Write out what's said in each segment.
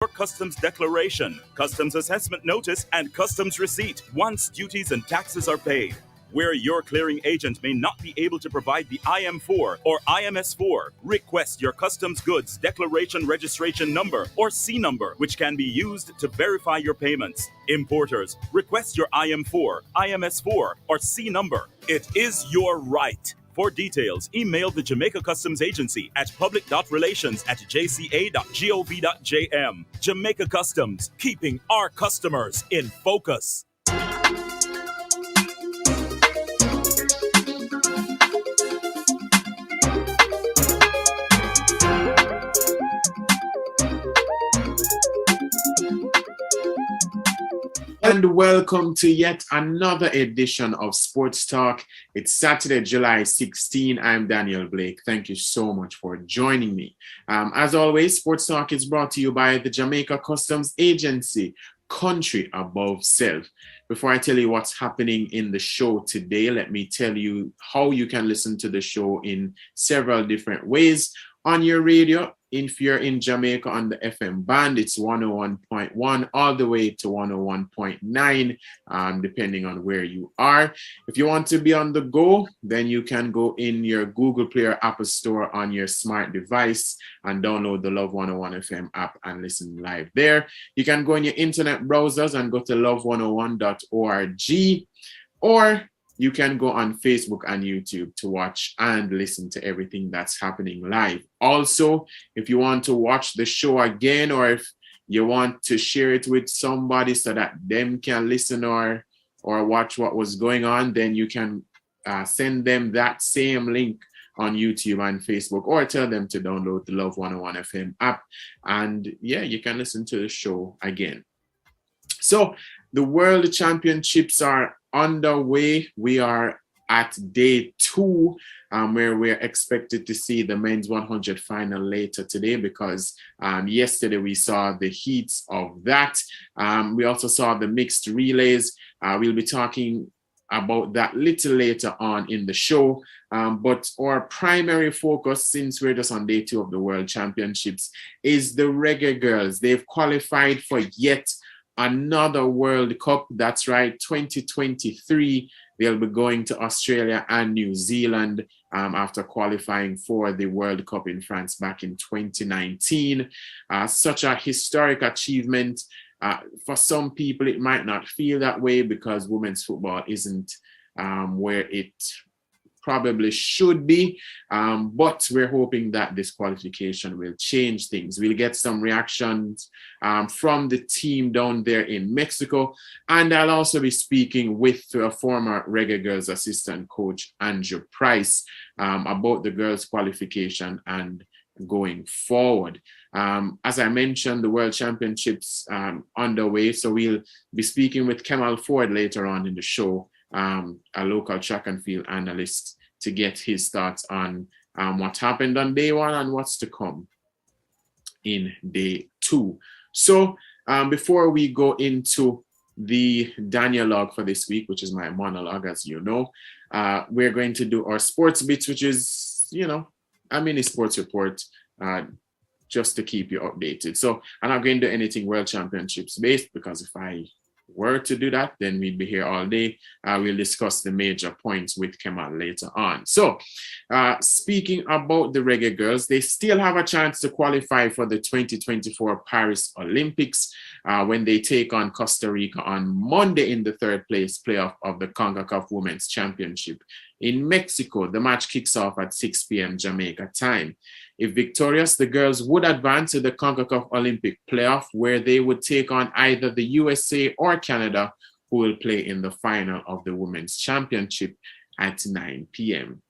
your customs declaration, customs assessment notice, and customs receipt once duties and taxes are paid. Where your clearing agent may not be able to provide the IM4 or IMS4, request your customs goods declaration registration number or C number, which can be used to verify your payments. Importers, request your IM4, IMS4, or C number. It is your right. For details, email the Jamaica Customs Agency at public.relations@jca.gov.jm. Jamaica Customs, keeping our customers in focus. And welcome to yet another edition of Sports Talk. It's Saturday, July 16. I'm Daniel Blake. Thank you so much for joining me. As always, Sports Talk is brought to you by the Jamaica Customs Agency, country above self. Before I tell you what's happening in the show today, let me tell you how you can listen to the show in several different ways. On your radio, if you're in Jamaica on the FM band, it's 101.1 all the way to 101.9, depending on where you are. If you want to be on the go, then you can go in your Google Play or Apple Store on your smart device and download the Love 101 FM app and listen live there. You can go in your internet browsers and go to love101.org, or you can go on Facebook and YouTube to watch and listen to everything that's happening live. Also, if you want to watch the show again, or if you want to share it with somebody so that them can listen or watch what was going on, then you can send them that same link on YouTube and Facebook, or tell them to download the Love 101 FM app. And yeah, you can listen to the show again. So the World Championships are underway. We are at day 2, where we're expected to see the men's 100 final later today, because yesterday we saw the heats of that. We also saw the mixed relays. We'll be talking about that little later on in the show. But our primary focus, since we're just on day 2 of the World Championships, is the Reggae Girlz. They've qualified for yet another World Cup. That's right, 2023. They'll be going to Australia and New Zealand after qualifying for the World Cup in France back in 2019. Such a historic achievement. For some people, it might not feel that way because women's football isn't where it probably should be, but we're hoping that this qualification will change things. We'll get some reactions from the team down there in Mexico, and I'll also be speaking with a former Reggae Girlz assistant coach, Andrew Price, about the girls' qualification and going forward. As I mentioned, the World Championships underway, so we'll be speaking with Kemal Ford later on in the show, a local track and field analyst, to get his thoughts on what happened on day 1 and what's to come in day 2. So before we go into the Daniel log for this week, which is my monologue, as you know, we're going to do our sports bits, which is, a mini sports report, just to keep you updated. So I'm not going to do anything World Championships based, because if I were to do that, then we'd be here all day. We'll discuss the major points with Kemal later on. So speaking about the Reggae Girlz, they still have a chance to qualify for the 2024 Paris Olympics when they take on Costa Rica on Monday in the third place playoff of the CONCACAF Women's Championship. In Mexico, the match kicks off at 6 p.m. Jamaica time. If victorious, the girls would advance to the CONCACAF Olympic playoff, where they would take on either the USA or Canada, who will play in the final of the Women's Championship at 9 p.m.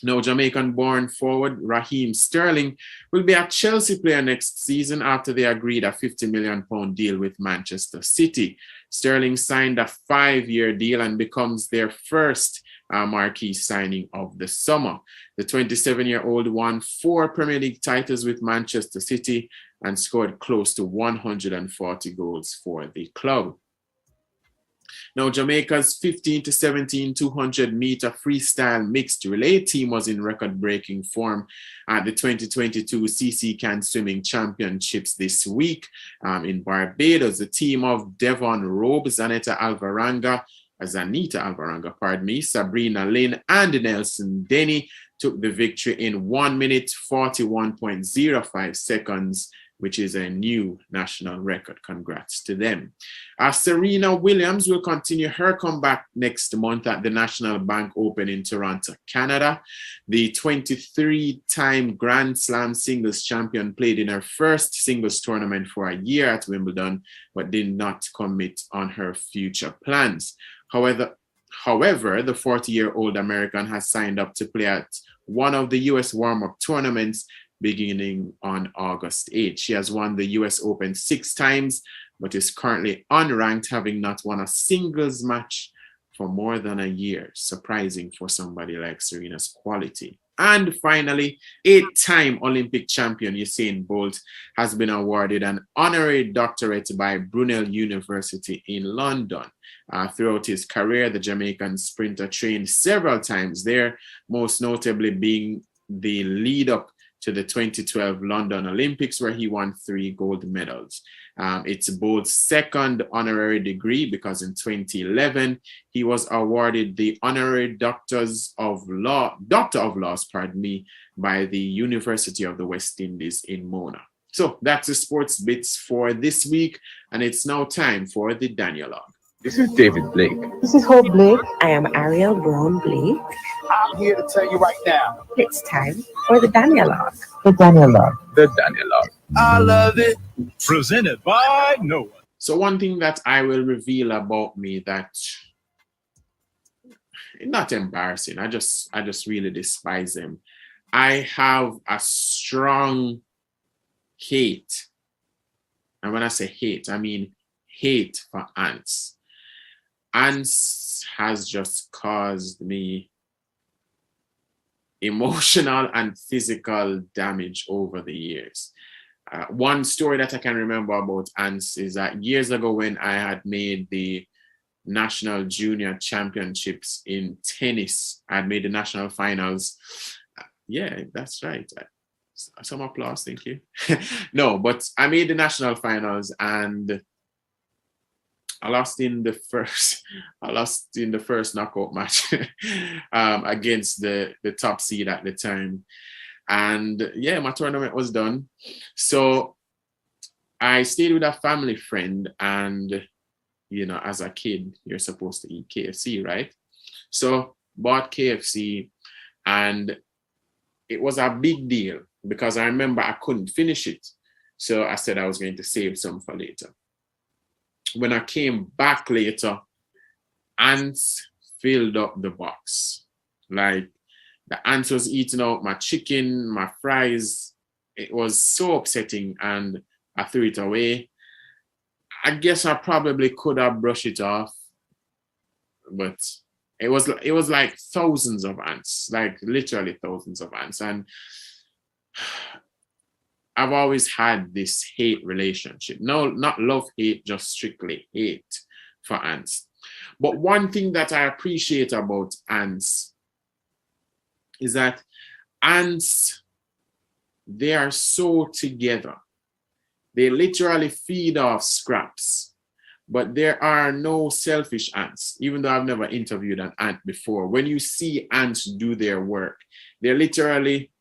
Now, Jamaican-born forward Raheem Sterling will be a Chelsea player next season after they agreed a £50 million deal with Manchester City. Sterling signed a 5-year deal and becomes their first marquee signing of the summer. The 27-year-old won 4 Premier League titles with Manchester City and scored close to 140 goals for the club. Now, Jamaica's 15 to 17 200-meter freestyle mixed relay team was in record-breaking form at the 2022 CC Can Swimming Championships this week in Barbados. The team of Devon Robe, Zanita Alvaranga, Sabrina Lynn, and Nelson Denny took the victory in 1 minute 41.05 seconds, which is a new national record. Congrats to them. Serena Williams will continue her comeback next month at the National Bank Open in Toronto, Canada. The 23-time Grand Slam singles champion played in her first singles tournament for a year at Wimbledon, but did not commit on her future plans. However, the 40-year-old American has signed up to play at one of the U.S. warm-up tournaments beginning on August 8th. She has won the US Open 6 times, but is currently unranked, having not won a singles match for more than a year. Surprising for somebody like Serena's quality. And finally, 8-time Olympic champion Usain Bolt has been awarded an honorary doctorate by Brunel University in London. Throughout his career, the Jamaican sprinter trained several times there, most notably being the lead-up to the 2012 London Olympics, where he won 3 gold medals. It's Bolt's second honorary degree, because in 2011, he was awarded the Honorary Doctor of Laws, by the University of the West Indies in Mona. So that's the sports bits for this week, and it's now time for the Danielog. This is David Blake. This is Hope Blake. I am Ariel Brown Blake. I'm here to tell you right now. It's time for the Danielog. The Danielog. The Danielog. I love it. Presented by no one. So one thing that I will reveal about me that not embarrassing, I just really despise them. I have a strong hate. And when I say hate, I mean hate for ants. Ants has just caused me emotional and physical damage over the years. One story that I can remember about ants is that years ago, when I had made the national junior championships in tennis, I had made the national finals. Yeah, that's right. Some applause, thank you. No, but I made the national finals, and I lost in the first knockout match against the top seed at the time. And yeah, my tournament was done. So I stayed with a family friend, and you know, as a kid, you're supposed to eat KFC, right? So bought KFC, and it was a big deal because I remember I couldn't finish it. So I said I was going to save some for later. When I came back later, ants filled up the box. Like, the ants was eating out my chicken, my fries. It was so upsetting, and I threw it away. I guess I probably could have brushed it off, but it was like thousands of ants, like literally thousands of ants. And I've always had this hate relationship. No, not love hate, just strictly hate for ants. But one thing that I appreciate about ants is that ants, they are so together. They literally feed off scraps. But there are no selfish ants, even though I've never interviewed an ant before. When you see ants do their work, they're literally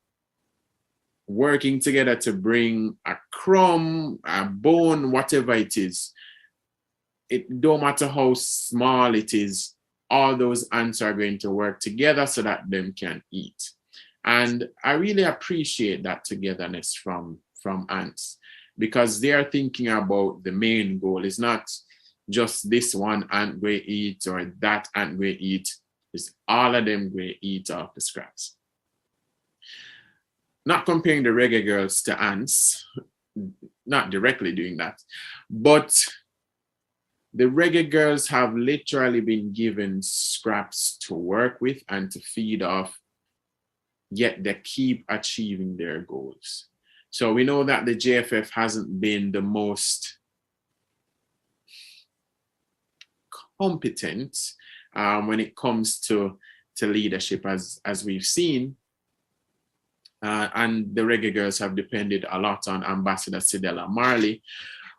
working together to bring a crumb, a bone, whatever it is. It don't matter how small it is, all those ants are going to work together so that them can eat. And I really appreciate that togetherness from ants, because they are thinking about the main goal. It's not just this one ant will eat or that ant will eat. It's all of them will eat off the scraps. Not comparing the Reggae Girlz to ants, not directly doing that, but the Reggae Girlz have literally been given scraps to work with and to feed off, yet they keep achieving their goals. So we know that the JFF hasn't been the most competent when it comes to leadership, as we've seen. And the Reggae Girlz have depended a lot on Ambassador Cedella Marley.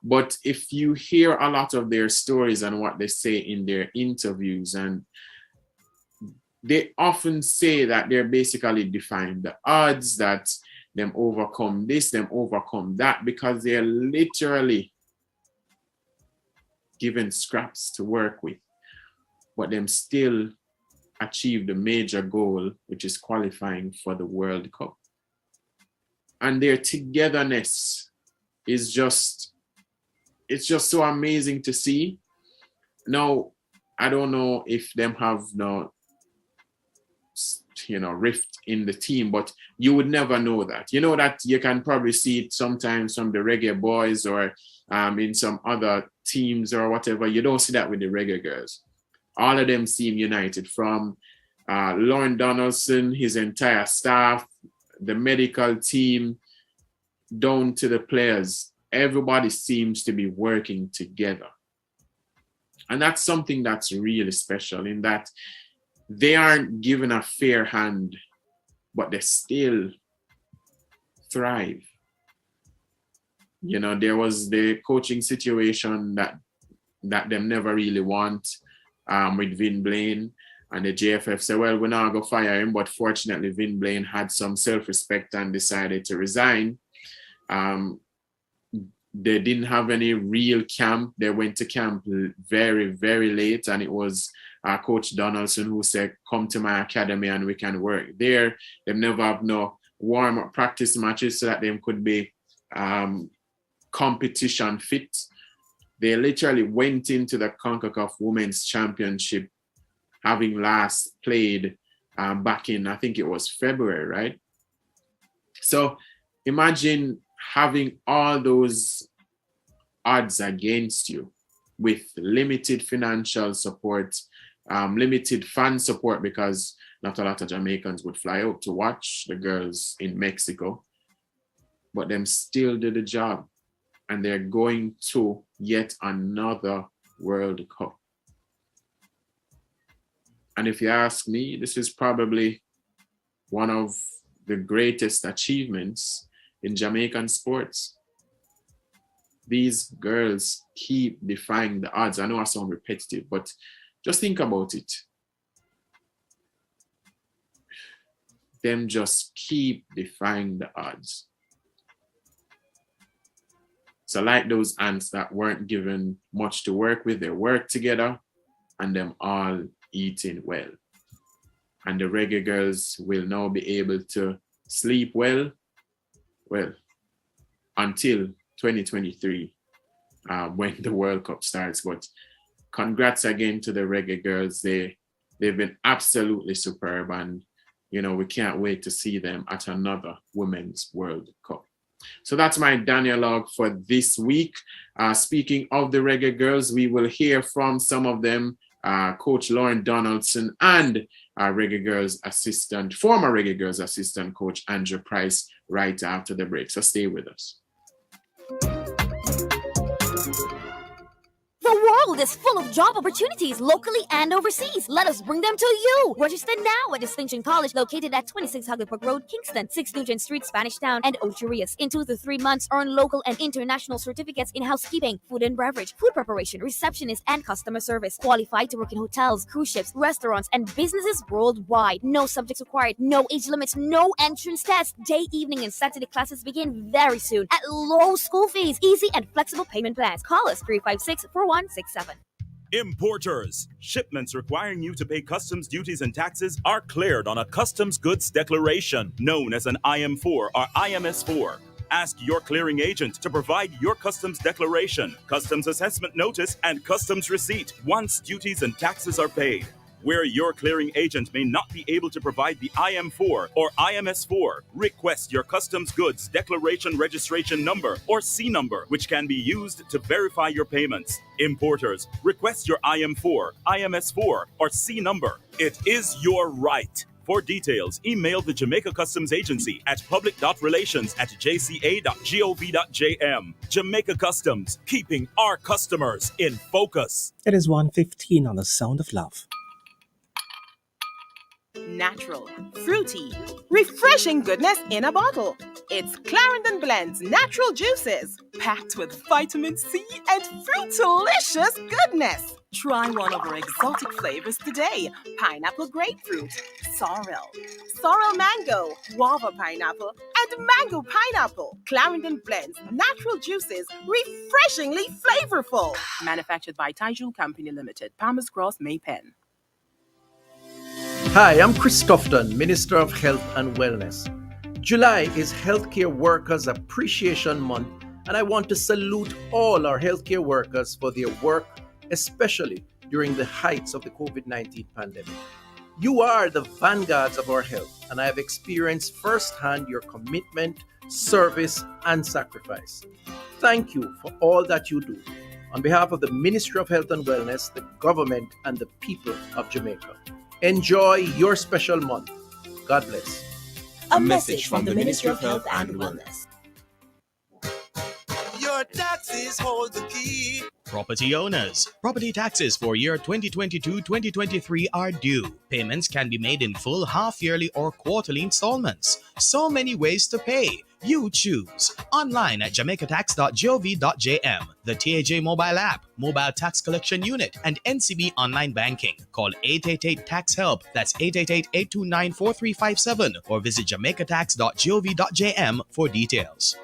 But if you hear a lot of their stories and what they say in their interviews, and they often say that they're basically defying the odds, that them overcome this, them overcome that, because they're literally given scraps to work with, but them still achieve the major goal, which is qualifying for the World Cup. And their togetherness is just, it's just so amazing to see. Now, I don't know if them have no, rift in the team, but you would never know that. You know that you can probably see it sometimes from the Reggae Boys or in some other teams or whatever. You don't see that with the Reggae Girlz. All of them seem united, from Lauren Donaldson, his entire staff, the medical team, down to the players. Everybody seems to be working together. And that's something that's really special, in that they aren't given a fair hand, but they still thrive. There was the coaching situation that them never really want with Vin Blaine, and the JFF said, well, we're not going to fire him, but fortunately Vin Blaine had some self-respect and decided to resign. They didn't have any real camp. They went to camp very, very late, and it was Coach Donaldson who said, come to my academy and we can work there. They never have no warm-up practice matches so that they could be competition fit. They literally went into the CONCACAF Women's Championship having last played back in, I think it was February, right? So imagine having all those odds against you with limited financial support, limited fan support, because not a lot of Jamaicans would fly out to watch the girls in Mexico, but them still did the job, and they're going to yet another World Cup. And if you ask me, this is probably one of the greatest achievements in Jamaican sports. These girls keep defying the odds. I know I sound repetitive, but just think about it. Them just keep defying the odds. So like those ants that weren't given much to work with, they work together, and them all eating well. And the Reggae Girlz will now be able to sleep well, until 2023, when the World Cup starts. But congrats again to the Reggae Girlz. They've been absolutely superb, and we can't wait to see them at another Women's World Cup. So that's my Danialogue for this week. Speaking of the Reggae Girlz, we will hear from some of them, Coach Lauren Donaldson and former Reggae Girlz assistant Coach Andrew Price, right after the break. So stay with us. The world is full of job opportunities locally and overseas. Let us bring them to you. Register now at Distinction College, located at 26 Hagley Park Road, Kingston, 6 Nugent Street, Spanish Town, and Ocho Rios. In 2 to 3 months, earn local and international certificates in housekeeping, food and beverage, food preparation, receptionist, and customer service. Qualified to work in hotels, cruise ships, restaurants, and businesses worldwide. No subjects required, no age limits, no entrance test. Day, evening, and Saturday classes begin very soon at low school fees, easy and flexible payment plans. Call us 356-4167. Importers. Shipments requiring you to pay customs duties and taxes are cleared on a customs goods declaration, known as an IM4 or IMS4. Ask your clearing agent to provide your customs declaration, customs assessment notice, and customs receipt once duties and taxes are paid. Where your clearing agent may not be able to provide the IM4 or IMS4, request your customs goods declaration registration number or C number, which can be used to verify your payments. Importers, request your IM4, IMS4, or C number. It is your right. For details, email the Jamaica Customs Agency at public.relations@jca.gov.jm. Jamaica Customs, keeping our customers in focus. It is 1:15 on the Sound of Love. Natural, fruity, refreshing goodness in a bottle. It's Clarendon Blends Natural Juices, packed with vitamin C and fruit-delicious goodness. Try one of our exotic flavors today: pineapple grapefruit, sorrel mango, guava pineapple, and mango pineapple. Clarendon Blends Natural Juices, refreshingly flavorful. Manufactured by Taiju Company Limited, Palmer's Cross, Maypen. Hi, I'm Chris Tufton, Minister of Health and Wellness. July is Healthcare Workers Appreciation Month, and I want to salute all our healthcare workers for their work, especially during the heights of the COVID-19 pandemic. You are the vanguards of our health, and I have experienced firsthand your commitment, service, and sacrifice. Thank you for all that you do. On behalf of the Ministry of Health and Wellness, the government, and the people of Jamaica. Enjoy your special month. God bless. A message from the Ministry of Health and Wellness. Your taxes hold the key. Property owners, property taxes for year 2022-2023 are due. Payments can be made in full, half-yearly, or quarterly installments. So many ways to pay. You choose. Online at jamaicatax.gov.jm, the TAJ mobile app, mobile tax collection unit, and NCB online banking. Call 888-TAX-HELP, that's 888-829-4357, or visit jamaicatax.gov.jm for details.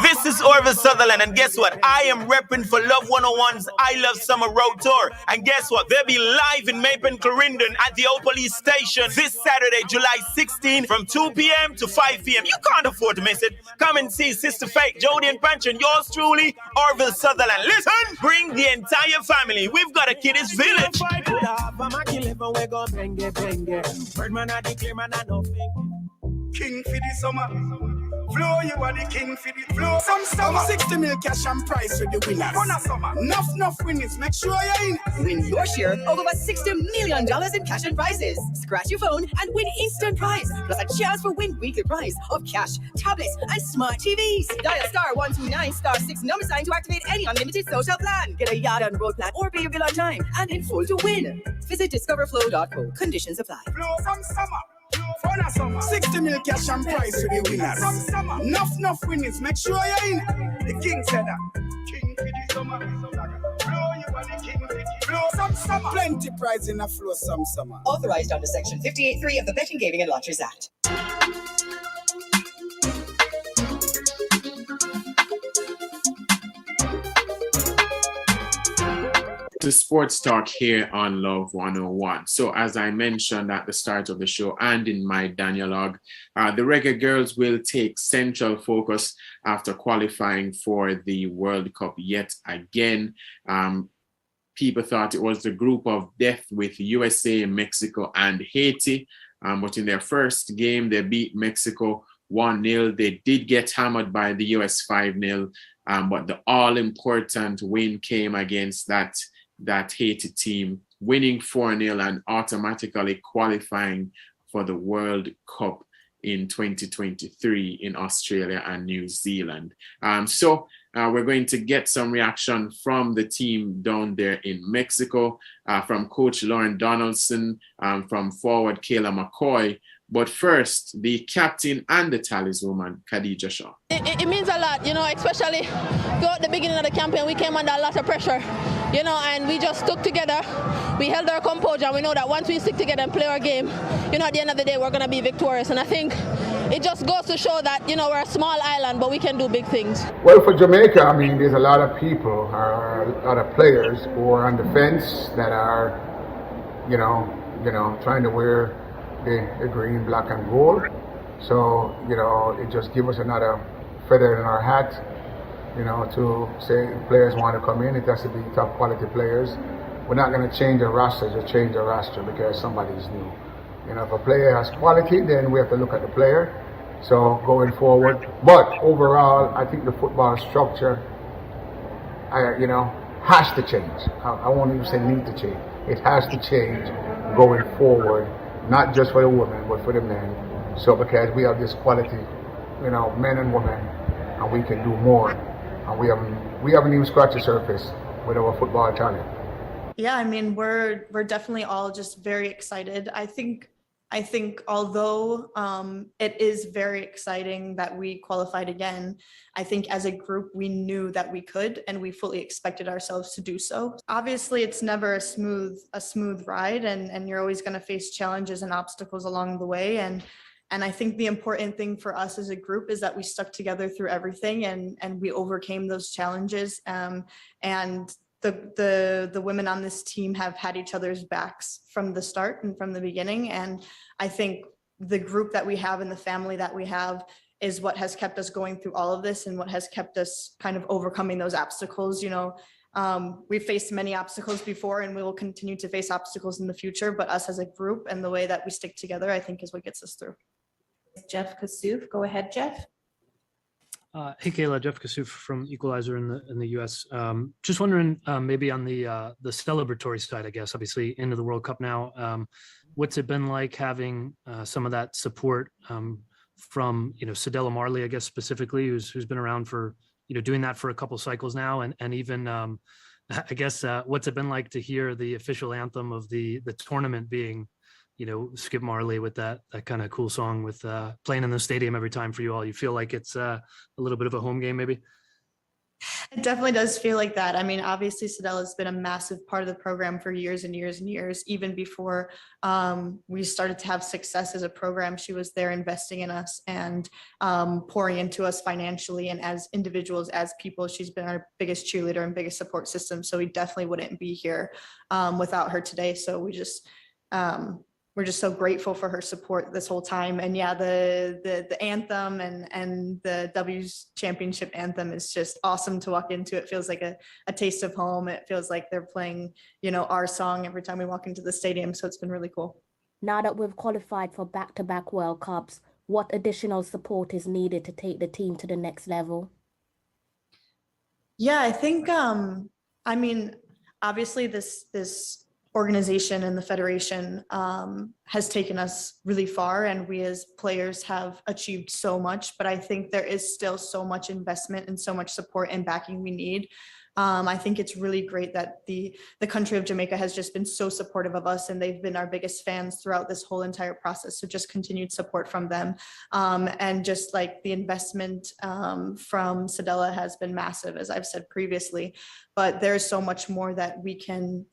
This is Orville Sutherland, and guess what? I am repping for Love 101's I Love Summer Road Tour. And guess what? They'll be live in Maypen, Clarendon at the Old Police Station this Saturday, July 16, from 2 p.m. to 5 p.m. You can't afford to miss it. Come and see Sister Fake, Jody and Punch, and yours truly, Orville Sutherland. Listen, bring the entire family. We've got a kiddies village. King for the summer. Flow, you are the king for the flow. Some summer 60 mil cash and prize for the winners. Run a summer. Enough winnings. Make sure you're in. Win your share of over $60 million in cash and prizes. Scratch your phone and win instant prize. Plus a chance for win weekly prize of cash, tablets, and smart TVs. Dial *129*6 # to activate any unlimited social plan. Get a yard and road plan or pay your bill on time and in full to win. Visit discoverflow.co. Conditions apply. Flow some summer. Fun a summer. 60 mil cash and prize for the winners. Some summer. Enough winnings. Make sure you're in. The king said that. King for the summer. Flow, you are the king for the flow some summer. Plenty prize in a flow some summer. Authorized under Section 58(3) of the Betting, Gaming and Lotteries Act. To Sports Talk here on Love 101. So as I mentioned at the start of the show and in my Danielog, the Reggae Girlz will take central focus after qualifying for the World Cup yet again. People thought it was the group of death with USA, Mexico, and Haiti. But in their first game, they beat Mexico 1-0. They did get hammered by the US 5-0. But the all-important win came against that Haiti team, winning 4-0 and automatically qualifying for the World Cup in 2023 in Australia and New Zealand. So we're going to get some reaction from the team down there in Mexico, from Coach Lauren Donaldson, from forward Kayla McCoy. But first, the captain and the talisman, Khadija Shaw. It means a lot, especially throughout the beginning of the campaign, we came under a lot of pressure, and we just stuck together. We held our composure, and we know that once we stick together and play our game, at the end of the day, we're going to be victorious. And I think it just goes to show that, we're a small island, but we can do big things. Well, for Jamaica, there's a lot of people, a lot of players who are on the fence that are, trying to wear the green, black, and gold. So, it just gives us another feather in our hat, to say players want to come in. It has to be top quality players. We're not going to change the roster to change the roster because somebody's new. If a player has quality, then we have to look at the player. So going forward, but overall, I think the football structure, has to change. I won't even say need to change. it has to change going forward, not just for the women, but for the men. So because we have this quality, men and women, and we can do more. And we haven't even scratched the surface with our football talent. Yeah, I mean, we're definitely all just very excited. I think although it is very exciting that we qualified again, I think as a group we knew that we could, and we fully expected ourselves to do so. Obviously, it's never a smooth ride, and you're always going to face challenges and obstacles along the way. And I think the important thing for us as a group is that we stuck together through everything, and we overcame those challenges. And the women on this team have had each other's backs from the start and from the beginning. And I think the group that we have and the family that we have is what has kept us going through all of this, and what has kept us kind of overcoming those obstacles. We've faced many obstacles before, and we will continue to face obstacles in the future, but us as a group and the way that we stick together, I think, is what gets us through. Jeff Kassouf. Go ahead, Jeff. Hey, Kayla, Jeff Kassouf from Equalizer in the U.S. Just wondering, maybe on the celebratory side, I guess, obviously into the World Cup now, what's it been like having some of that support from, Cedella Marley, I guess, specifically, who's been around for, doing that for a couple cycles now, and even, I guess, what's it been like to hear the official anthem of the tournament being, Skip Marley with that kind of cool song with playing in the stadium every time for you all? You feel like it's a little bit of a home game, maybe? It definitely does feel like that. I mean, obviously, Cedella has been a massive part of the program for years and years and years. Even before we started to have success as a program, she was there investing in us and pouring into us financially, and as individuals, as people. She's been our biggest cheerleader and biggest support system. So we definitely wouldn't be here without her today. So we're just so grateful for her support this whole time. And yeah, the anthem and the W's championship anthem is just awesome to walk into. It feels like a taste of home. It feels like they're playing, our song every time we walk into the stadium. So it's been really cool. Now that we've qualified for back-to-back World Cups, what additional support is needed to take the team to the next level? Yeah, I think, obviously this organization and the federation has taken us really far, and we as players have achieved so much, but I think there is still so much investment and so much support and backing we need. I think it's really great that the country of Jamaica has just been so supportive of us, and they've been our biggest fans throughout this whole entire process. So just continued support from them. And just like the investment from Cedella has been massive, as I've said previously, but there's so much more that we can,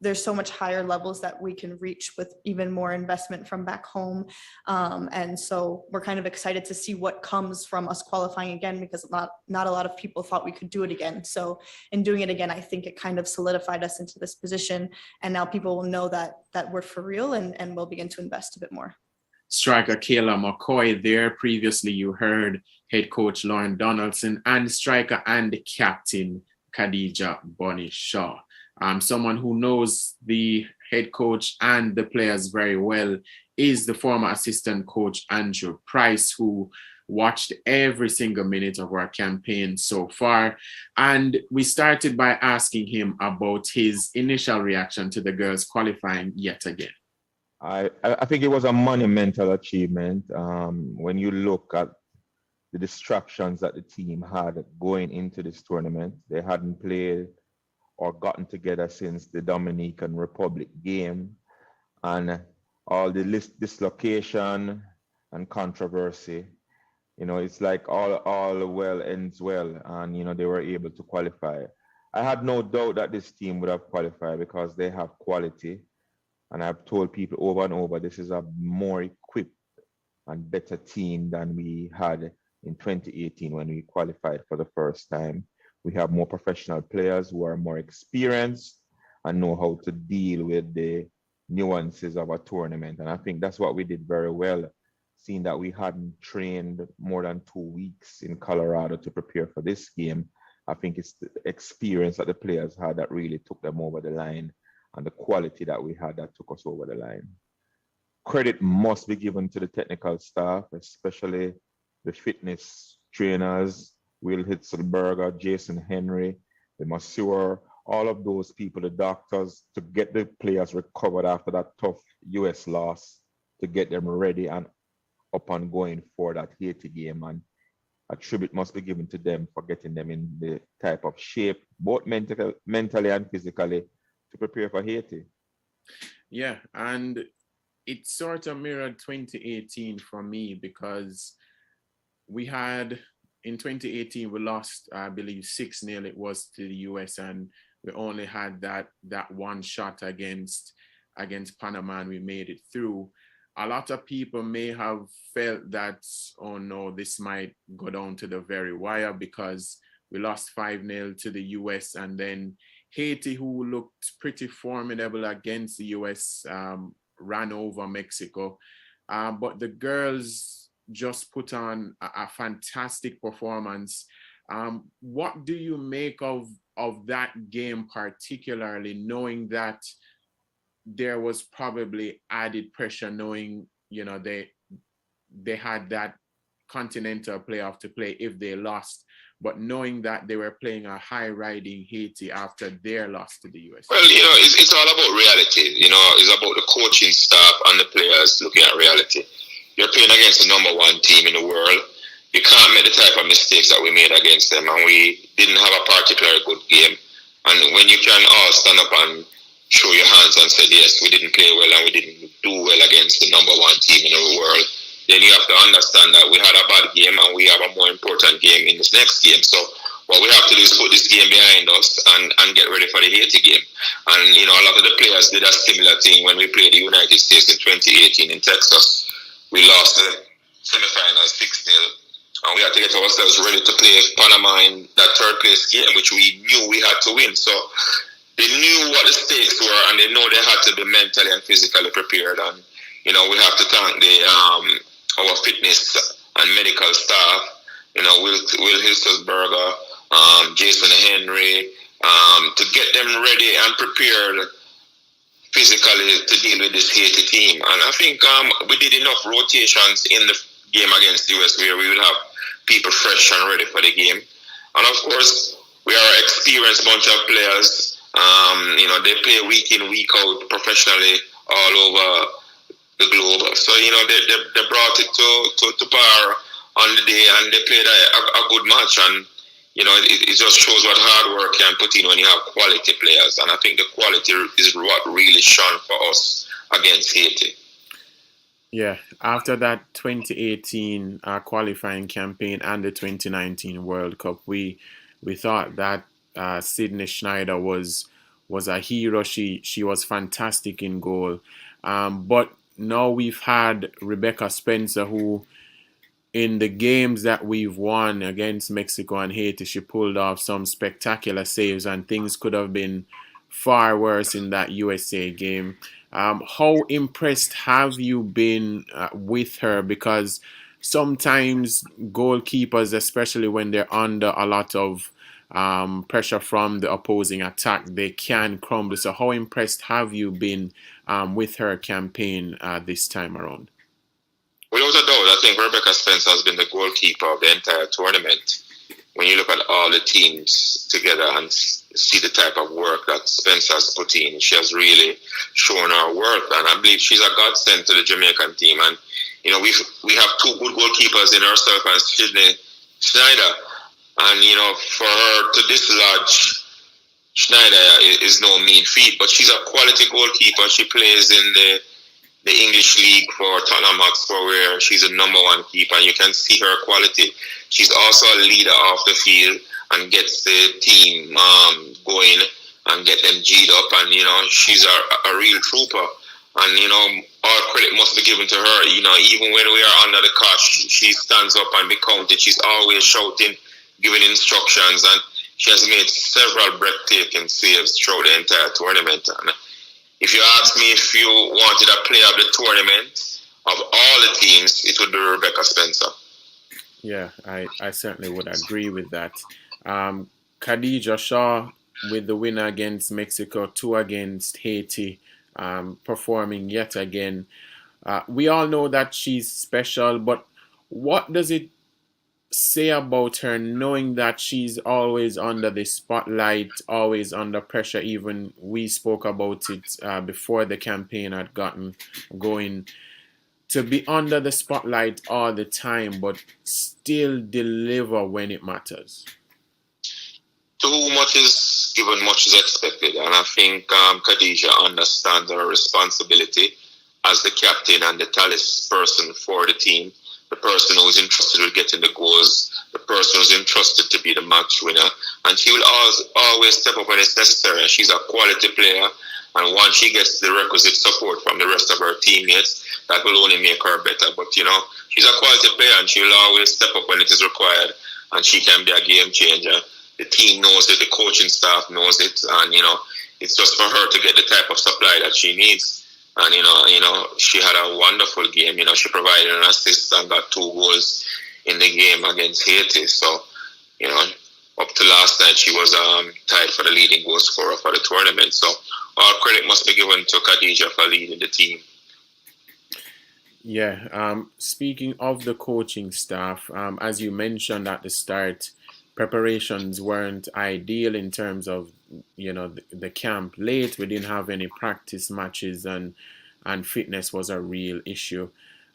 there's so much higher levels that we can reach with even more investment from back home. And so we're kind of excited to see what comes from us qualifying again, because not a lot of people thought we could do it again. So in doing it again, I think it kind of solidified us into this position. And now people will know that we're for real, and we'll begin to invest a bit more. Striker Kayla McCoy there. Previously, you heard head coach Lauren Donaldson and striker and captain Khadija Bonnie Shaw. Someone who knows the head coach and the players very well is the former assistant coach Andrew Price, who watched every single minute of our campaign so far. And we started by asking him about his initial reaction to the girls qualifying yet again. I think it was a monumental achievement. When you look at the distractions that the team had going into this tournament, they hadn't played or gotten together since the Dominican Republic game, and all the dislocation and controversy. It's like all well ends well, and they were able to qualify. I had no doubt that this team would have qualified because they have quality, and I've told people over and over, this is a more equipped and better team than we had in 2018 when we qualified for the first time. We have more professional players who are more experienced and know how to deal with the nuances of a tournament. And I think that's what we did very well, seeing that we hadn't trained more than 2 weeks in Colorado to prepare for this game. I think it's the experience that the players had that really took them over the line, and the quality that we had that took us over the line. Credit must be given to the technical staff, especially the fitness trainers, Will Hitzelberger, Jason Henry, the masseur, all of those people, the doctors, to get the players recovered after that tough US loss, to get them ready and up and going for that Haiti game. And a tribute must be given to them for getting them in the type of shape, both mentally and physically, to prepare for Haiti. Yeah, and it sort of mirrored 2018 for me, because we had, in 2018, we lost, I believe, 6-0 it was to the US, and we only had that one shot against Panama, and we made it through. A lot of people may have felt that, oh no, this might go down to the very wire, because we lost 5-0 to the US, and then Haiti, who looked pretty formidable against the US, ran over Mexico. But the girls just put on a fantastic performance. What do you make of that game, particularly knowing that there was probably added pressure, knowing, you know, they had that continental playoff to play if they lost, but knowing that they were playing a high-riding Haiti after their loss to the US? Well, you know, it's all about reality. You know, it's about the coaching staff and the players looking at reality. You're playing against the number one team in the world. You can't make the type of mistakes that we made against them, and we didn't have a particularly good game. And when you can all stand up and show your hands and say, yes, we didn't play well and we didn't do well against the number one team in the world, then you have to understand that we had a bad game and we have a more important game in this next game. So what we have to do is put this game behind us and get ready for the Haiti game. And, you know, a lot of the players did a similar thing when we played the United States in 2018 in Texas. We lost the semifinals 6-0. And we had to get ourselves ready to play Panama in that third place game, which we knew we had to win. So they knew what the stakes were, and they know they had to be mentally and physically prepared. And, you know, we have to thank our fitness and medical staff, you know, Will Hisselsberger, Jason Henry, to get them ready and prepared physically to deal with this Haiti team. And I think we did enough rotations in the game against the US where we would have people fresh and ready for the game. And of course, we are an experienced bunch of players. You know, they play week in, week out professionally all over the globe. So, you know, they brought it to par on the day, and they played a good match. And, you know, it just shows what hard work can put in when you have quality players. And I think the quality is what really shone for us against Haiti. Yeah, after that 2018 qualifying campaign and the 2019 World Cup, we thought that Sydney Schneider was a hero. She was fantastic in goal. But now we've had Rebecca Spencer, who in the games that we've won against Mexico and Haiti, she pulled off some spectacular saves, and things could have been far worse in that USA game. How impressed have you been with her? Because sometimes goalkeepers, especially when they're under a lot of pressure from the opposing attack, they can crumble. So how impressed have you been with her campaign this time around? Without a doubt, I think Rebecca Spencer has been the goalkeeper of the entire tournament. When you look at all the teams together and see the type of work that Spencer has put in, she has really shown her worth. And I believe she's a godsend to the Jamaican team. And, you know, we have two good goalkeepers in herself and Sydney Schneider. And, you know, for her to dislodge Schneider is no mean feat. But she's a quality goalkeeper. She plays in the English League for Tottenham Hotspur, where she's a #1 keeper, and you can see her quality. She's also a leader off the field and gets the team going and get them G'd up, and, you know, she's a real trooper. And, you know, all credit must be given to her. You know, even when we are under the cosh, she stands up and be counted. She's always shouting, giving instructions, and she has made several breathtaking saves throughout the entire tournament. And if you ask me if you wanted a player of the tournament of all the teams, it would be Rebecca Spencer. Yeah, I certainly would agree with that. Khadija Shaw with the winner against Mexico, 2 against Haiti, performing yet again. We all know that she's special, but what does it say about her, knowing that she's always under the spotlight, always under pressure? Even we spoke about it before the campaign had gotten going. To be under the spotlight all the time, but still deliver when it matters. To whom much is given, much is expected. And I think Khadija understands her responsibility as the captain and the tallest person for the team, the person who is entrusted with getting the goals, the person who is entrusted to be the match winner. And she will always step up when it's necessary. She's a quality player. And once she gets the requisite support from the rest of her teammates, that will only make her better. But, you know, she's a quality player and she will always step up when it is required. And she can be a game changer. The team knows it, the coaching staff knows it. And, you know, it's just for her to get the type of supply that she needs. And, you know, she had a wonderful game. You know, she provided an assist and got 2 goals in the game against Haiti. So, you know, up to last night, she was tied for the leading goal scorer for the tournament. So all credit must be given to Khadija for leading the team. Yeah. Speaking of the coaching staff, as you mentioned at the start, preparations weren't ideal in terms of, you know, the camp late. We didn't have any practice matches and fitness was a real issue.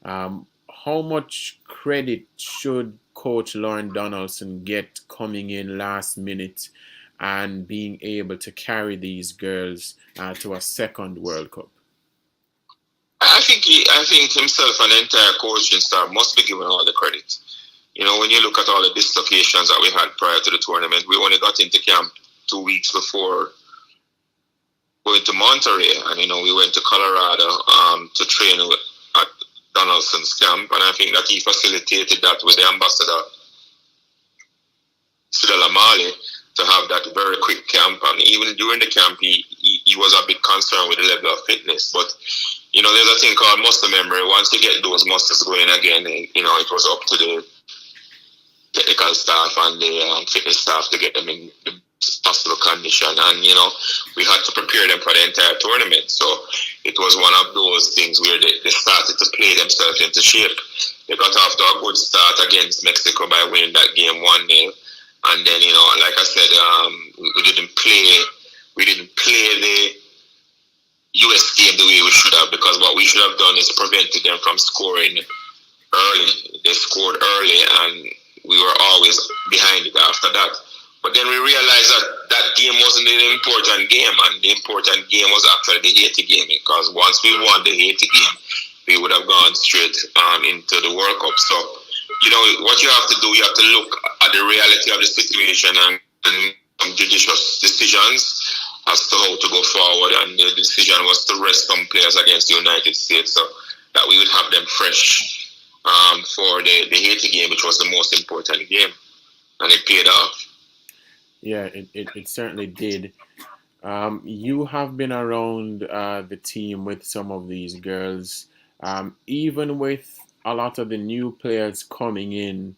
How much credit should Coach Lauren Donaldson get coming in last minute and being able to carry these girls to a second World Cup? I think himself and the entire coaching staff must be given all the credit. You know, when you look at all the dislocations that we had prior to the tournament, we only got into camp 2 weeks before going to Monterey, and you know, we went to Colorado to train at Donaldson's camp, and I think that he facilitated that with the ambassador Sidala Mali to have that very quick camp. And even during the camp, he was a bit concerned with the level of fitness. But you know, there's a thing called muscle memory. Once you get those muscles going again, you know, it was up to the technical staff and the fitness staff to get them in the possible condition. And you know, we had to prepare them for the entire tournament. So it was one of those things where they started to play themselves into shape. They got off to a good start against Mexico by winning that game 1-0. And then, you know, like I said, we didn't play the US game the way we should have, because what we should have done is prevented them from scoring early. They scored early and we were always behind it after that. But then we realized that game wasn't an important game, and the important game was actually the Haiti game, because once we won the Haiti game, we would have gone straight into the World Cup. So, you know, what you have to do, you have to look at the reality of the situation and judicious decisions as to how to go forward. And the decision was to rest some players against the United States so that we would have them fresh for the Haiti game, which was the most important game. And it paid off. Yeah, it certainly did. You have been around the team with some of these girls. Even with a lot of the new players coming in,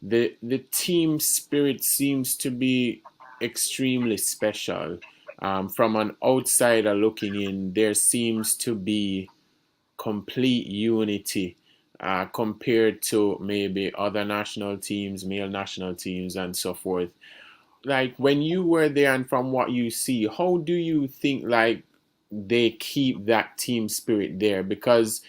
the team spirit seems to be extremely special. From an outsider looking in, there seems to be complete unity compared to maybe other national teams, male national teams, and so forth. Like, when you were there and from what you see, how do you think, like, they keep that team spirit there? Because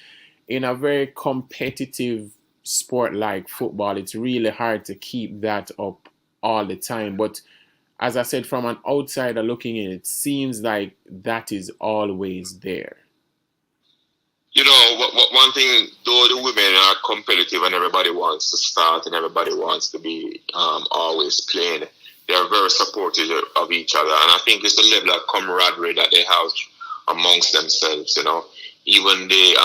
in a very competitive sport like football, it's really hard to keep that up all the time. But as I said, from an outsider looking in, it seems like that is always there. You know, one thing, though the women are competitive and everybody wants to start and everybody wants to be always playing, they are very supportive of each other. And I think it's the level of camaraderie that they have amongst themselves, you know. Even the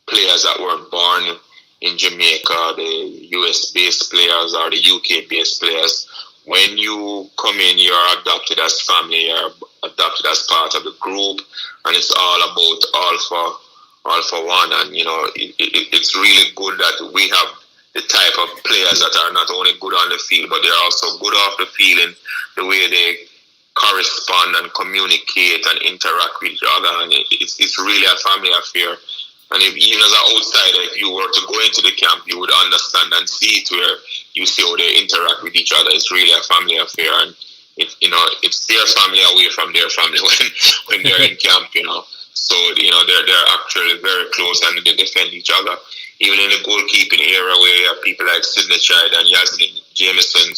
players that were born in Jamaica, the US-based players or the UK-based players, when you come in, you're adopted as family, you're adopted as part of the group, and it's all about all for one. And, you know, it's really good that we have the type of players that are not only good on the field, but they're also good off the field in the way they correspond and communicate and interact with each other. And it's really a family affair. And even as an outsider, if you were to go into the camp, you would understand and see it where you see how they interact with each other. It's really a family affair, and it's their family away from their family when they're in camp. So they're actually very close and they defend each other. Even in the goalkeeping era, where you have people like Sidney Chide and Yaslin Jameson,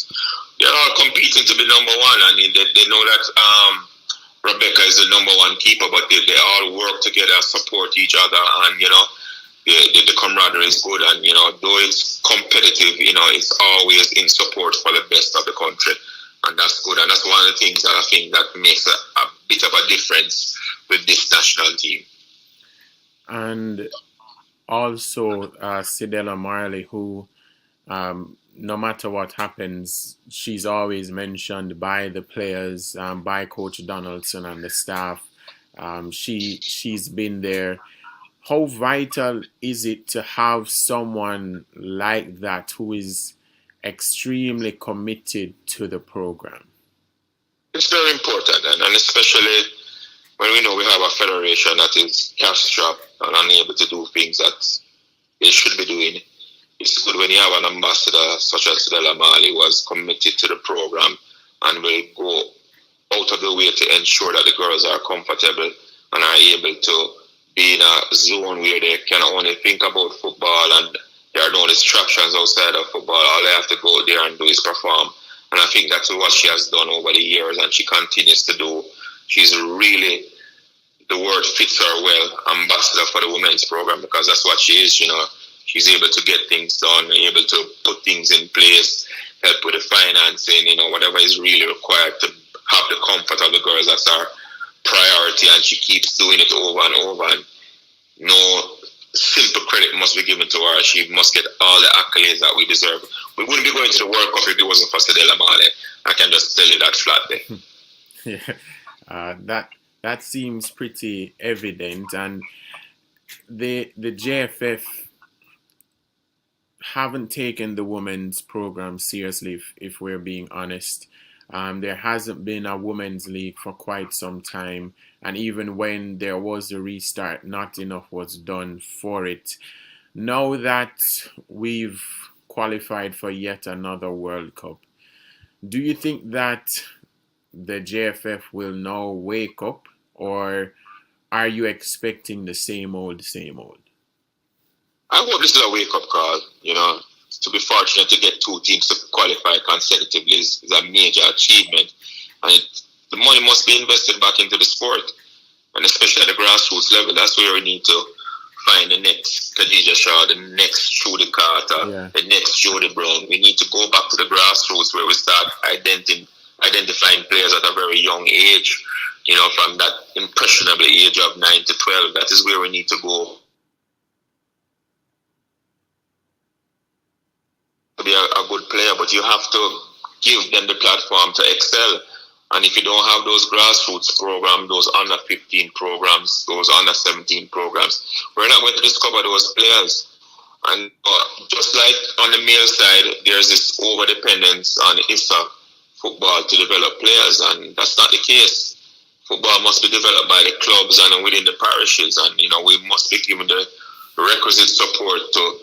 they're all competing to be number one. I mean, they know that Rebecca is the number one keeper, but they all work together, support each other, and the camaraderie is good. And though it's competitive, it's always in support for the best of the country, and that's good. And that's one of the things that I think that makes a bit of a difference with this national team. And also Sidella Marley, who no matter what happens, she's always mentioned by the players, by Coach Donaldson and the staff. She's been there. How vital is it to have someone like that who is extremely committed to the program? It's very important, and especially when we know we have a federation that is cash-strapped and unable to do things that they should be doing. It's good when you have an ambassador such as Sidella Marley who was committed to the program and will go out of the way to ensure that the girls are comfortable and are able to be in a zone where they can only think about football and there are no distractions outside of football. All they have to go there and do is perform. And I think that's what she has done over the years and she continues to do. She's really, the word fits her well, ambassador for the women's program, because that's what she is, She's able to get things done, able to put things in place, help with the financing, whatever is really required to have the comfort of the girls. That's our priority, and she keeps doing it over and over. And no simple credit must be given to her. She must get all the accolades that we deserve. We wouldn't be going to the World Cup if it wasn't for Sidella Marley. I can just tell you that flatly. Yeah, that seems pretty evident, and the JFF haven't taken the women's program seriously, if we're being honest. There hasn't been a women's league for quite some time, and even when there was a restart, not enough was done for it. Now that we've qualified for yet another World Cup, do you think that the JFF will now wake up, or are you expecting the same old, same old? I hope this is a wake-up call. To be fortunate to get two teams to qualify consecutively is a major achievement. And the money must be invested back into the sport, and especially at the grassroots level. That's where we need to find the next Khadija Shaw, the next Trudy Carter, the next Jodie Brown. We need to go back to the grassroots where we start identifying players at a very young age, from that impressionable age of 9 to 12. That is where we need to go. To be a good player, but you have to give them the platform to excel. And if you don't have those grassroots programs, those under 15 programs, those under 17 programs, we're not going to discover those players. And just like on the male side, there's this over dependence on ISA football to develop players, and that's not the case. Football must be developed by the clubs and within the parishes, and we must be given the requisite support to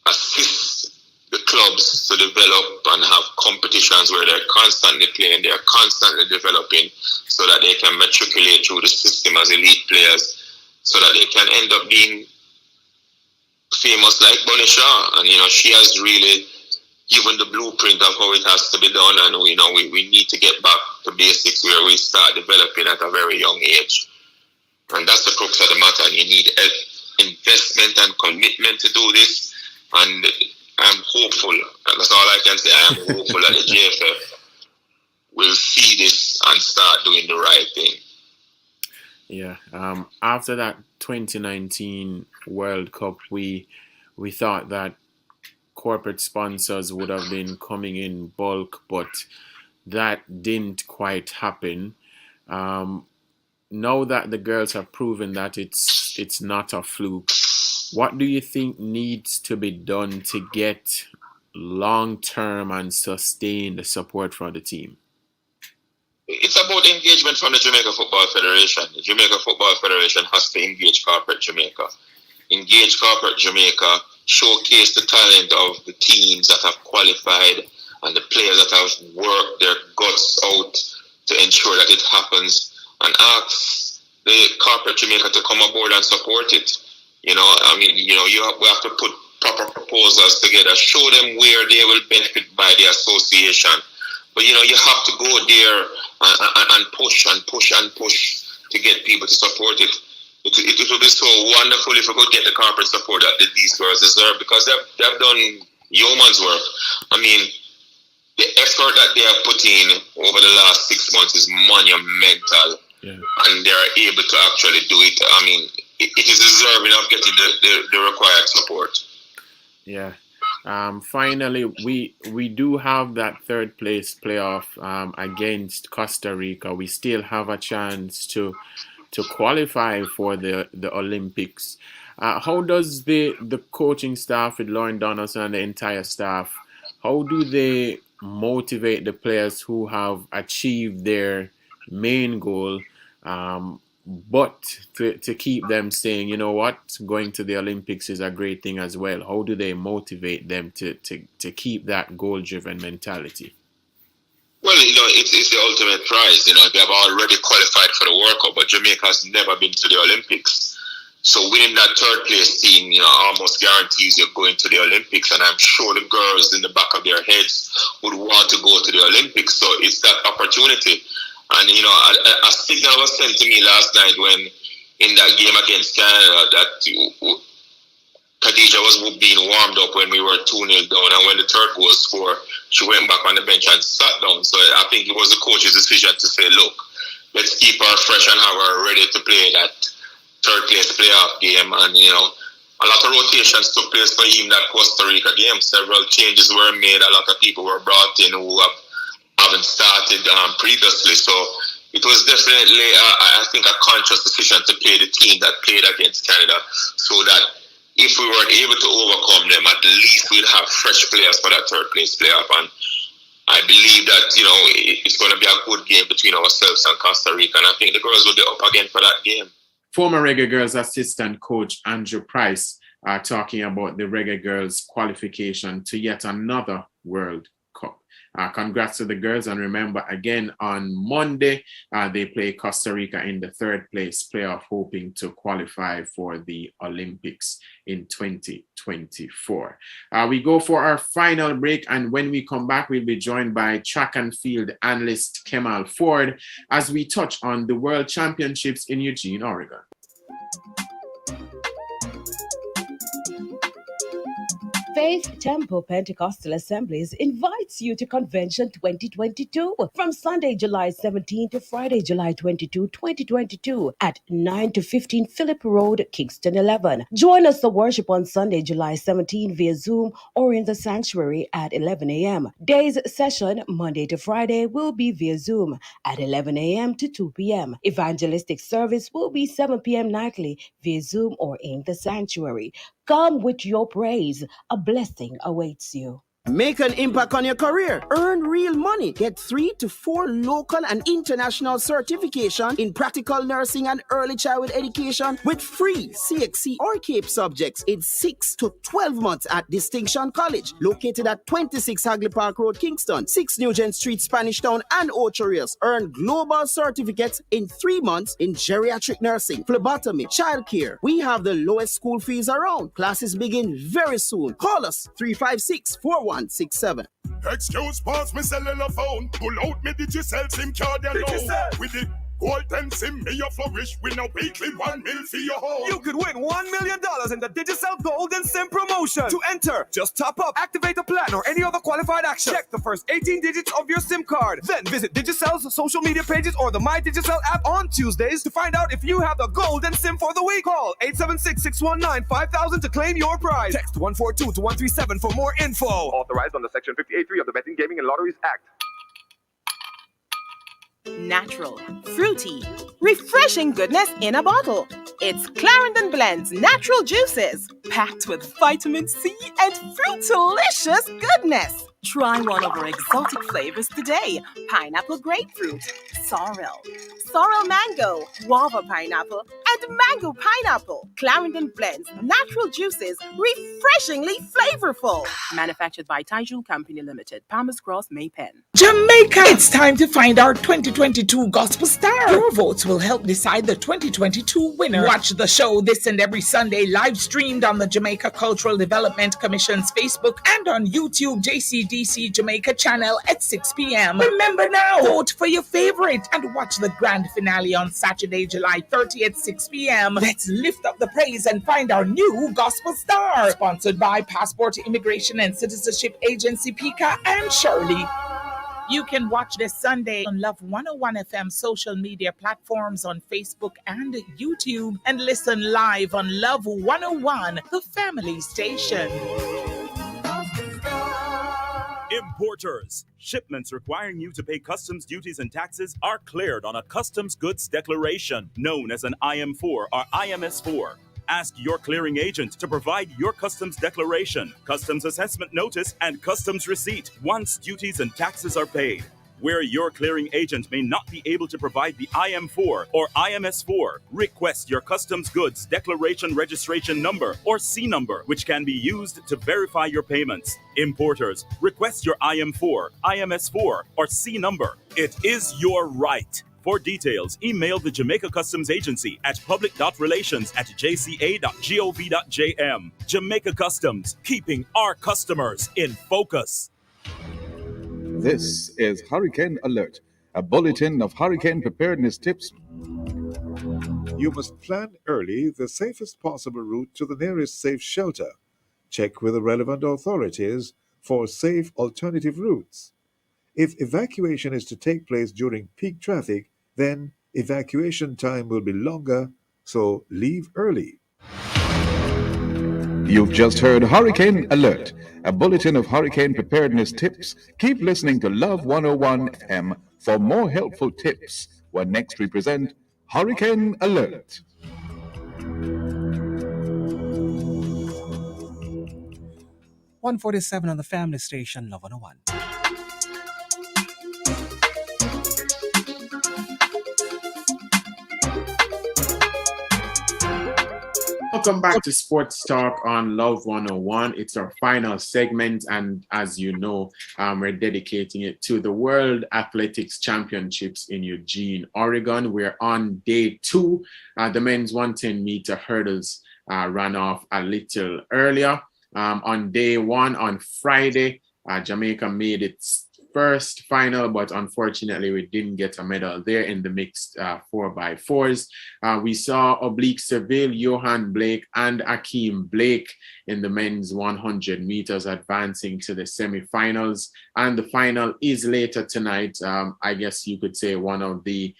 assist the clubs to develop and have competitions where they're constantly playing, they're constantly developing, so that they can matriculate through the system as elite players, so that they can end up being famous like Bunny Shaw. And she has really given the blueprint of how it has to be done, and we need to get back to basics where we start developing at a very young age. And that's the crux of the matter, and you need investment and commitment to do this. And I'm hopeful, that's all I can say. I am hopeful that the JFF will see this and start doing the right thing. Yeah. After that 2019 World Cup, we thought that corporate sponsors would have been coming in bulk, but that didn't quite happen. Now that the girls have proven that it's not a fluke, what do you think needs to be done to get long-term and sustain the support from the team? It's about engagement from the Jamaica Football Federation. The Jamaica Football Federation has to engage corporate Jamaica. Engage corporate Jamaica showcase the talent of the teams that have qualified and the players that have worked their guts out to ensure that it happens, and ask the corporate Jamaica to come aboard and support it. We have to put proper proposals together, show them where they will benefit by the association. But you have to go there and push to get people to support it. It would be so wonderful if we could get the corporate support that these girls deserve, because they've done yeoman's work. I mean, the effort that they have put in over the last 6 months is monumental, and they are able to actually do it. I mean, it is deserving of getting the required support. Yeah. Finally, we do have that third place playoff against Costa Rica. We still have a chance to qualify for the Olympics. How does the coaching staff with Lauren Donaldson and the entire staff, how do they motivate the players who have achieved their main goal, but to keep them saying, you know what, going to the Olympics is a great thing as well? How do they motivate them to keep that goal-driven mentality? Well, it's the ultimate prize. They have already qualified for the World Cup, but Jamaica has never been to the Olympics. So winning that third place team, almost guarantees you're going to the Olympics. And I'm sure the girls in the back of their heads would want to go to the Olympics. So it's that opportunity. And, a signal was sent to me last night when in that game against Canada that Khadija was being warmed up when we were 2-0 down. And when the third goal was scored, she went back on the bench and sat down. So I think it was the coach's decision to say, look, let's keep her fresh and have her ready to play that third place playoff game. And a lot of rotations took place for him that Costa Rica game. Several changes were made. A lot of people were brought in who haven't started previously. So it was definitely, I think, a conscious decision to play the team that played against Canada, so that if we weren't able to overcome them, at least we'd have fresh players for that third place playoff. And I believe that it's going to be a good game between ourselves and Costa Rica, and I think the girls will be up again for that game. Former Reggae Girlz assistant coach Andrew Price talking about the Reggae Girlz qualification to yet another World Cup. Congrats to the girls, and remember, again on Monday they play Costa Rica in the third place playoff, hoping to qualify for the Olympics in 2024. We go for our final break, and when we come back, we'll be joined by track and field analyst Kemal Ford as we touch on the World Championships in Eugene, Oregon. Faith Temple Pentecostal Assemblies invites you to Convention 2022 from Sunday, July 17 to Friday, July 22, 2022 at 9 to 15 Phillip Road, Kingston 11. Join us to worship on Sunday, July 17 via Zoom or in the sanctuary at 11 a.m. Day's session, Monday to Friday, will be via Zoom at 11 a.m. to 2 p.m. Evangelistic service will be 7 p.m. nightly via Zoom or in the sanctuary. Come with your praise. A blessing awaits you. Make an impact on your career. Earn real money. Get 3 to 4 local and international certification in practical nursing and early childhood education with free CXC or CAPE subjects in 6 to 12 months at Distinction College, located at 26 Hagley Park Road, Kingston, 6 Nugent Street, Spanish Town, and Ocho Rios. Earn global certificates in 3 months in geriatric nursing, phlebotomy, childcare. We have the lowest school fees around. Classes begin very soon. Call us 356-4167. Excuse pause me cellular phone. Pull out me Digicel SIM card alone. With the golden SIM me a flourish. Win a weekly 1 mil for your home. You could win $1 million in the Digicel Golden SIM promotion. To enter, just top up, activate a plan or any other qualified action. Check the first 18 digits of your SIM card. Then visit Digicel's social media pages or the My Digicel app on Tuesdays to find out if you have the Golden SIM for the week. Call 876-619-5000 to claim your prize. Text 142 to 137 for more info. Authorized under Section 58.3 of the Betting, Gaming and Lotteries Act. Natural, fruity, refreshing goodness in a bottle. It's Clarendon Blends Natural Juices, packed with vitamin C and fruit-delicious goodness. Try one of our exotic flavors today. Pineapple grapefruit, sorrel mango, guava pineapple, and mango pineapple. Clarendon blends natural juices, refreshingly flavorful. Manufactured by Taiju Company Limited, Palmer's Cross, Maypen. Jamaica, it's time to find our 2022 Gospel Star. Your votes will help decide the 2022 winner. Watch the show this and every Sunday live streamed on the Jamaica Cultural Development Commission's Facebook and on YouTube JCDC Jamaica channel at 6 p.m. Remember now, vote for your favorite and watch the grand finale on Saturday, July 30 at 6 p.m. Let's lift up the praise and find our new Gospel Star. Sponsored by Passport Immigration and Citizenship Agency, PICA, and Shirley. You can watch this Sunday on Love 101 FM social media platforms on Facebook and YouTube, and listen live on Love 101, the family station. Importers. Shipments requiring you to pay customs duties and taxes are cleared on a customs goods declaration, known as an IM4 or IMS4. Ask your clearing agent to provide your customs declaration, customs assessment notice, and customs receipt once duties and taxes are paid. Where your clearing agent may not be able to provide the IM4 or IMS4, request your customs goods declaration registration number or C number, which can be used to verify your payments. Importers, request your IM4, IMS4, or C number. It is your right. For details, email the Jamaica Customs Agency at public.relations@jca.gov.jm. Jamaica Customs, keeping our customers in focus. This is Hurricane Alert, a bulletin of hurricane preparedness tips. You must plan early the safest possible route to the nearest safe shelter. Check with the relevant authorities for safe alternative routes. If evacuation is to take place during peak traffic, then evacuation time will be longer, so leave early. You've just heard Hurricane Alert, a bulletin of hurricane preparedness tips. Keep listening to Love 101 FM for more helpful tips when next we present Hurricane Alert. 147 on the family station, Love 101. Welcome back to Sports Talk on Love 101. It's our final segment, and as you know, we're dedicating it to the World Athletics Championships in Eugene, Oregon. We're on day 2. The men's 110-meter hurdles ran off a little earlier. On day 1, on Friday, Jamaica made its first final, but unfortunately we didn't get a medal there in the mixed 4x4s. We saw Oblique Seville, Johan Blake, and Akeem Blake in the men's 100 meters advancing to the semifinals. And the final is later tonight. I guess you could say one of the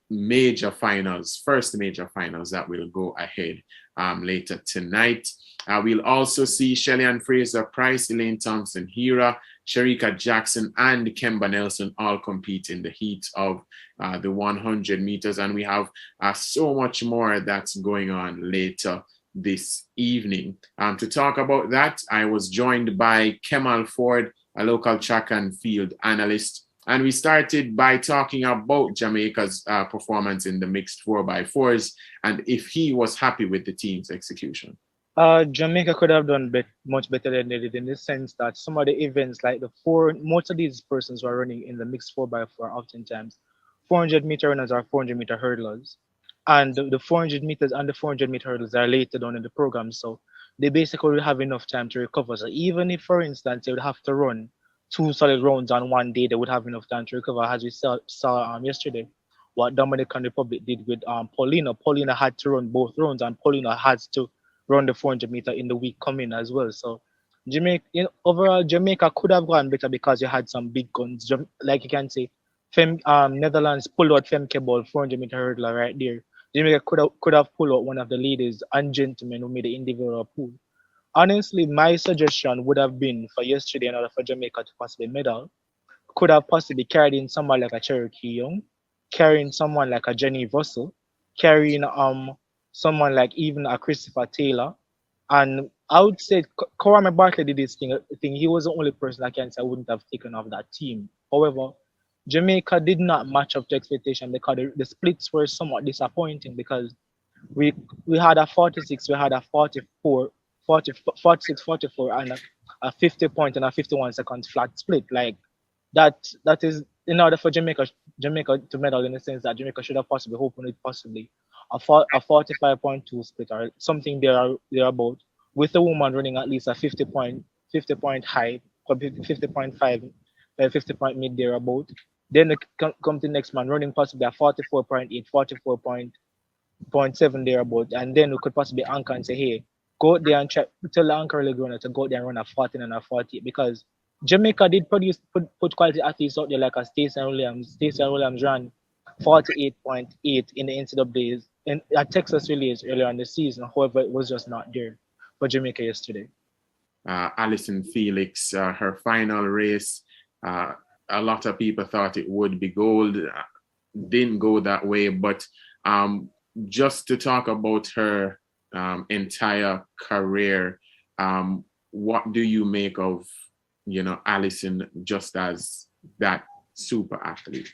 major finals, first major finals that will go ahead later tonight. We'll also see Shelly-Ann Fraser-Price, Elaine Thompson, Hira, Sharika Jackson, and Kemba Nelson all compete in the heat of the 100 meters. And we have so much more that's going on later this evening. To talk about that, I was joined by Kemal Ford, a local track and field analyst. And we started by talking about Jamaica's performance in the mixed 4x4s and if he was happy with the team's execution. Jamaica could have done much better than they did, in the sense that some of the events, like most of these persons who are running in the mixed 4x4, oftentimes 400-meter runners are 400-meter hurdlers, and the 400 meters and the 400-meter hurdles are later on in the program, so they basically have enough time to recover. So even if, for instance, they would have to run 2 solid rounds on one day, they would have enough time to recover, as we saw yesterday what Dominican Republic did with Paulina. Paulina had to run both rounds, and Paulina had to run the 400-meter in the week coming as well. So Jamaica, overall, Jamaica could have gone better because you had some big guns. Like you can say, Netherlands pulled out Femke Ball, 400-meter hurdler right there. Jamaica could have pulled out one of the leaders and gentlemen who made the individual pool. Honestly, my suggestion would have been for yesterday, in order for Jamaica to possibly medal, could have possibly carried in someone like a Cherokee Young, carrying someone like a Jenny Russell, carrying someone like even a Christopher Taylor. And I would say Kwame Bartley did this thing. He was the only person I can say I wouldn't have taken off that team. However, Jamaica did not match up to expectation because the splits were somewhat disappointing, because We had a 46, we had a 44, 40, 46, 44, and a 50 point and a 51 seconds flat split. Like that is in order for Jamaica to medal, in the sense that Jamaica should have possibly hoped it possibly a 45.2 split or something there about, with a woman running at least a 50 point high, 50.5, 50 point mid there about. Then come to the next man running possibly a 44.8, 44.7 there about, and then we could possibly anchor and say, hey, go out there and try, tell the anchor league runner to go out there and run a 14 and a 48, because Jamaica did put quality athletes out there like a Stacey Williams. Stacey Williams ran 48.8 in the NCAAs and at Texas relays earlier in the season. However, it was just not there for Jamaica yesterday. Alison Felix, her final race, a lot of people thought it would be gold. Didn't go that way, but just to talk about her entire career, what do you make of, Alison just as that super athlete?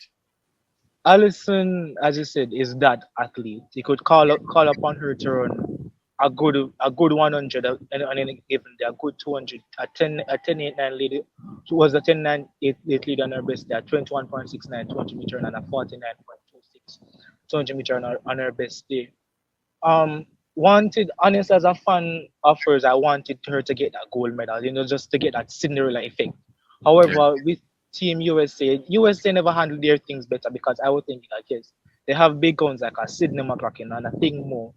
Alison, as you said, is that athlete. You could call upon her to run a good 100 on any given day, a good 200, a 10.89 lead. She was a 10.98 lead on her best day, a 21.69 200 meter and a 49.26 200 meter on her best day. Wanted, honestly, as a fan of hers, I wanted her to get that gold medal, just to get that Cinderella effect. However, with Team USA never handled their things better, because I would think like, yes, they have big guns like a Sydney McLaughlin and a thing more,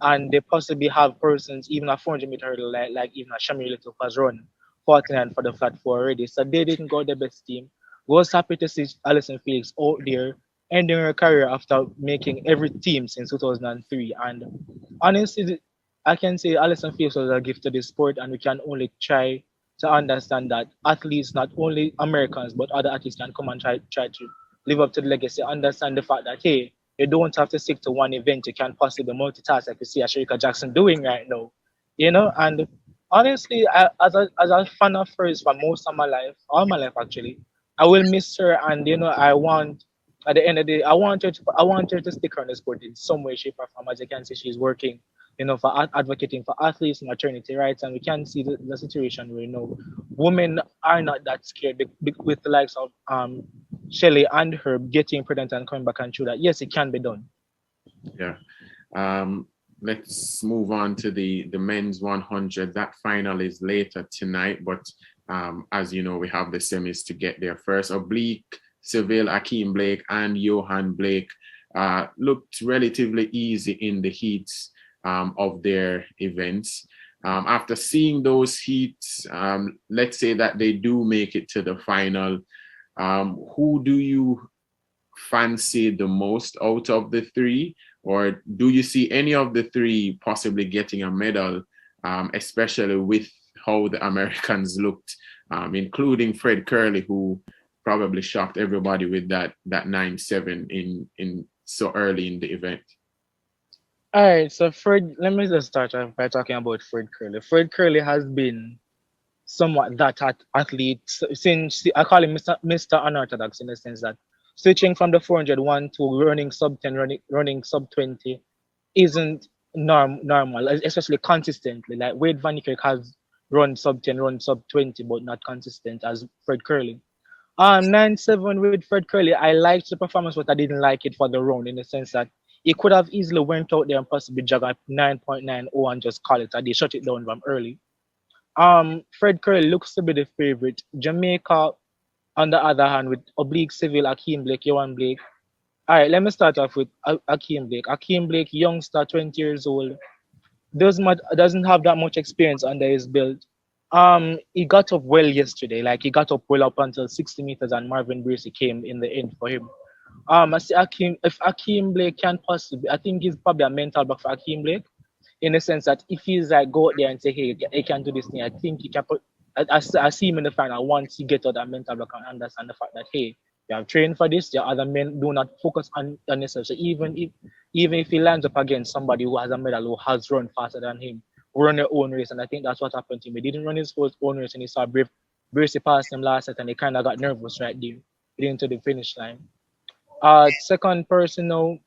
and they possibly have persons, even a 400 meter hurdle like even a Shamir Little has run 49 for the flat four already, so they didn't go the best team. Was happy to see Alison Felix out there ending her career after making every team since 2003. And honestly, I can say Alison Felix was a gift to the sport, and we can only try to understand that athletes, not only Americans, but other athletes, can come and try to live up to the legacy. Understand the fact that, hey, you don't have to stick to one event. You can possibly multitask, like you see Asherika Jackson doing right now. And honestly, as a fan of hers for most of my life, all my life actually, I will miss her, and I want, at the end of the day, I want her to stick her in the sport in some way, shape, or form. As you can see, she's working, for advocating for athletes, maternity rights, and we can see the situation where women are not that scared with the likes of Shelley and her getting pregnant and coming back and show that yes, it can be done. Yeah. Let's move on to the men's 100. That final is later tonight, but as you know, we have the semis to get there first. Oblique, Seville, Akeem Blake, and Johan Blake looked relatively easy in the heats of their events. After seeing those heats, let's say that they do make it to the final, who do you fancy the most out of the three? Or do you see any of the three possibly getting a medal, especially with how the Americans looked, including Fred Curley, who probably shocked everybody with that 9-7 in so early in the event? All right, so Fred, let me just start off by talking about Fred Curley. Fred Curley has been somewhat that athlete since, I call him Mr. Unorthodox, in the sense that switching from the 401 to running sub 10, running sub 20 isn't normal, especially consistently. Like Wade Van Niekerk has run sub 10, run sub 20, but not consistent as Fred Curley. 9-7 with Fred Curley, I liked the performance, but I didn't like it for the round, in the sense that he could have easily went out there and possibly jog at 9.90 and just call it a day, shut it down from early. Fred Curley looks to be the favorite. Jamaica, on the other hand, with Oblique, Seville, Akeem Blake, Johan Blake. All right, let me start off with Akeem Blake. Akeem Blake, youngster, 20 years old, doesn't have that much experience under his belt. He got up well yesterday. Like, he got up well up until 60 meters, and Marvin Bracey came in the end for him. I see if Akeem Blake can possibly, I think he's probably a mental block for Akeem Blake, in the sense that if he's like go out there and say, hey, he can do this thing, I think he can put. I see him in the final once he gets out that mental block and understand the fact that, hey, you have trained for this. The other men do not focus on himself. So even if he lands up against somebody who has a medal, who has run faster than him, who run their own race, and I think that's what happened to him. He didn't run his own race, and he saw Bracey pass him last set, and he kind of got nervous right there, getting to the finish line. Second person now,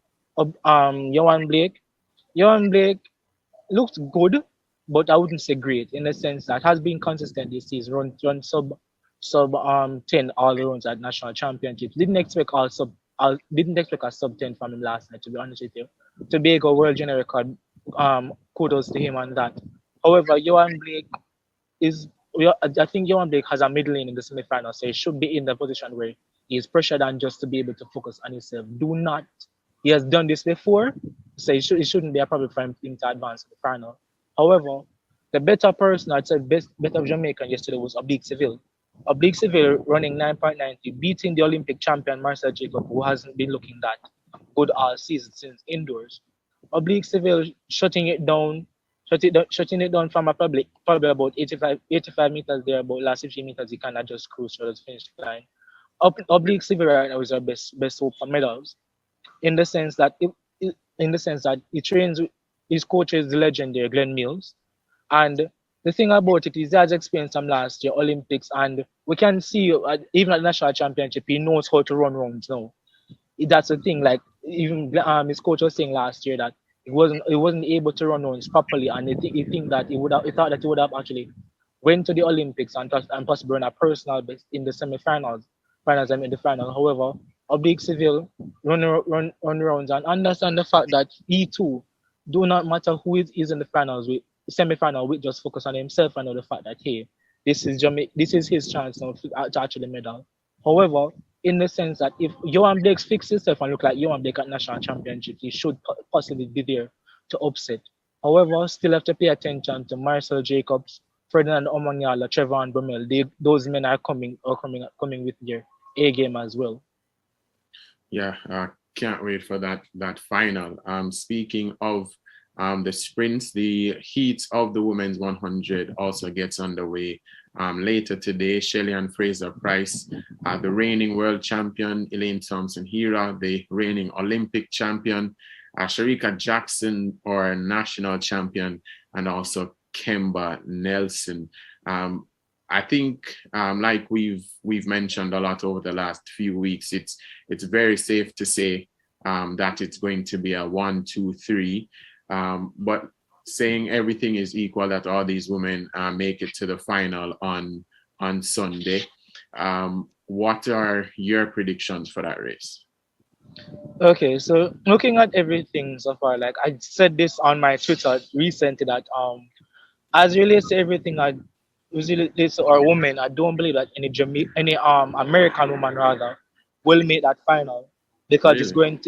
Johan Blake. Johan Blake looks good, but I wouldn't say great in the sense that has been consistent this season, run sub 10 all the runs at national championships. Didn't expect a sub 10 from him last night, to be honest with you. Tobago world junior record, kudos to him on that. However, Johan Blake I think Johan Blake has a middle lane in the semi-final, so he should be in the position where he is pressured and just to be able to focus on himself. He has done this before, so it shouldn't be a problem for him to advance to the final. However, the better person, I'd say better Jamaican yesterday was Oblique Seville. Oblique Seville running 9.90, beating the Olympic champion Marcel Jacob, who hasn't been looking that good all season since indoors. Oblique Seville shutting it down from probably about 85 meters there, about last 50 meters, he cannot just cruise to the finish line. Oblique Seville right now is our best hope for medals, in the sense that he trains, his coach is the legendary Glenn Mills, and the thing about it is he has experience from last year Olympics, and we can see even at the national championship he knows how to run rounds now. That's the thing. Like even his coach was saying last year that he wasn't able to run rounds properly, and he thought that he would have actually went to the Olympics and possibly run a personal best in the semi-finals, and in the final. However, Oblique Seville run rounds and understand the fact that he too do not matter who is in the finals with semi-final, we just focus on himself and know the fact that hey, this is his chance now to actually medal. However, in the sense that if Johan Blake fixes himself and look like Johan Blake at national championship, he should possibly be there to upset. However, still have to pay attention to Marcel Jacobs, Ferdinand Omanyala, Trevor and Brunel. Those men are coming with their A game as well. Yeah, can't wait for that final. Speaking of the sprints, the heat of the women's 100 also gets underway later today. Shelly-Ann Fraser-Pryce, the reigning world champion, Elaine Thompson Hira, the reigning Olympic champion, Shericka Jackson, our national champion, and also Kemba Nelson. I think, like we've mentioned a lot over the last few weeks, it's very safe to say that it's going to be a 1, 2, 3. But saying everything is equal, that all these women make it to the final on Sunday. What are your predictions for that race? Okay, so looking at everything so far, like I said this on my Twitter recently, that as relates to everything or women, I don't believe that any American woman rather will make that final, because Really?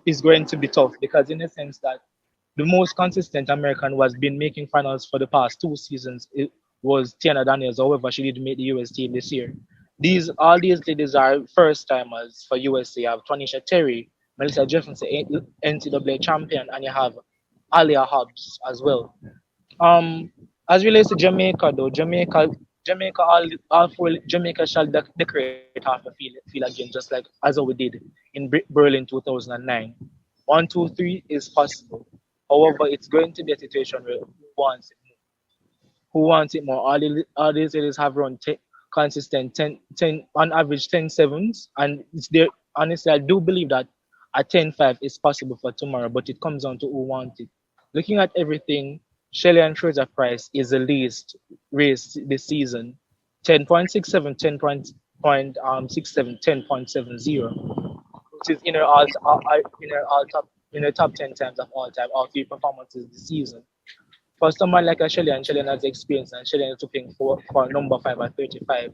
it's going to be tough, because in the sense that the most consistent American who has been making finals for the past 2 seasons, it was Tiana Daniels. However, she didn't make the US team this year. All these ladies are first timers for USA. You have Tonisha Terry, Melissa Jefferson, NCAA champion, and you have Alia Hobbs as well. As relates to Jamaica though, Jamaica shall decorate half the field again, just like as we did in Berlin 2009. 1, 2, 3 is possible. However, it's going to be a situation where who wants it more. All these ladies have run consistent 10 on average 10 sevens, and it's there. Honestly, I do believe that a 10-5 is possible for tomorrow, but it comes down to who wants it. Looking at everything, Shelly-Ann Fraser-Pryce is the least race this season. 10.67, 10.67, 10.70, which is in her top 10 times of all time, all 3 performances this season. For someone like Shelly-Ann has experience, and Shelly-Ann is looking for number 5 at 35.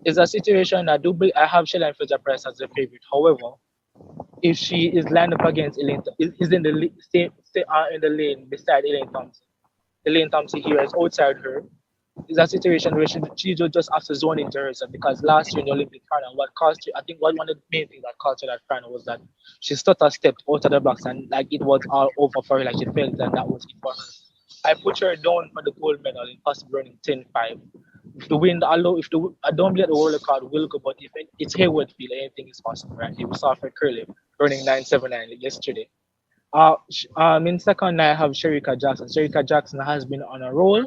It's a situation I have Shelly-Ann Fraser-Pryce as a favorite. However, if she is lined up against Elaine, is in the lane beside Elaine Thompson. Elaine Thompson here is outside her. It's a situation where she just has to zone into herself, because last year in the Olympic final, one of the main things that cost her that final was that she stepped out of the box, and like it was all over for her, like she felt that was it for her. I put her down for the gold medal in possibly running 10-5. If the wind allow, I don't believe the world record will go, but if it's Hayward field, anything is possible, right? We saw Fred Curley running 9.79 yesterday. In second, I have Shericka Jackson. Shericka Jackson has been on a roll.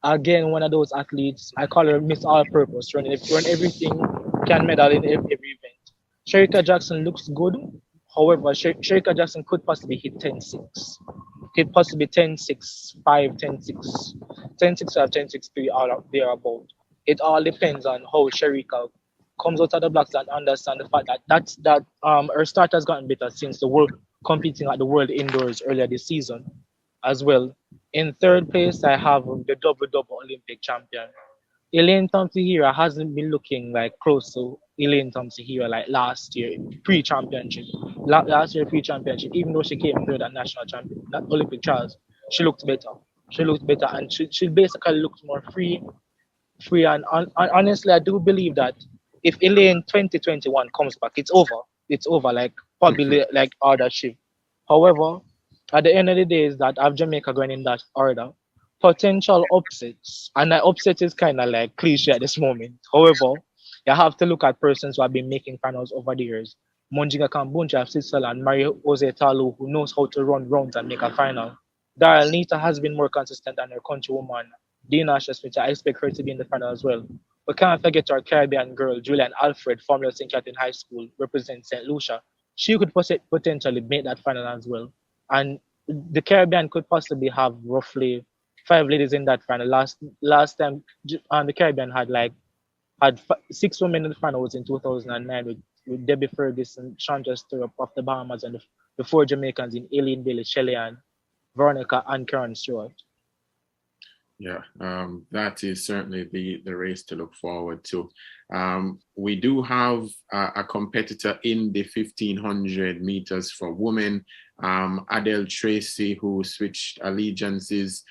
Again, one of those athletes, I call her Miss All Purpose, run everything, can medal in every event. Shericka Jackson looks good. However, Shericka Jackson could possibly hit 10-6. could possibly 10-6-5, 10-6, 10-6-5, 10-6-3, all out there about. It all depends on how Sherika comes out of the blocks and understand the fact that her start has gotten better since the world competing at the World Indoors earlier this season as well. In third place, I have the double Olympic champion. Elaine Thompson here hasn't been looking like close to Elaine Thompson here like last year pre-championship. Last year pre-championship, even though she came third at national champion, that Olympic trials, she looked better. She looked better, and she basically looked more free. And honestly, I do believe that if Elaine 2021 comes back, it's over. It's over. Like probably like other shift. However, at the end of the day, is that I have Jamaica going in that order. Potential upsets, and the upset is kind of like cliche at this moment. However, you have to look at persons who have been making finals over the years. Monjiga Kambunja of Switzerland, Maria Jose Talu, who knows how to run rounds and make a final. Daryl Nita has been more consistent than her countrywoman. Dina Smith, I expect her to be in the final as well. We can't forget our Caribbean girl, Julian Alfred, former St. Catherine High School, represents St. Lucia. She could potentially make that final as well. And the Caribbean could possibly have roughly 5 ladies in that final. Last time, the Caribbean had 6 women in the finals in 2009 with Debbie Ferguson, Chandra Stirrup of the Bahamas, and the 4 Jamaicans in Aileen Bailey, Shelley Ann, Veronica, and Karen Stewart. Yeah, that is certainly the race to look forward to. We do have a competitor in the 1500 meters for women, Adele Tracy, who switched allegiances.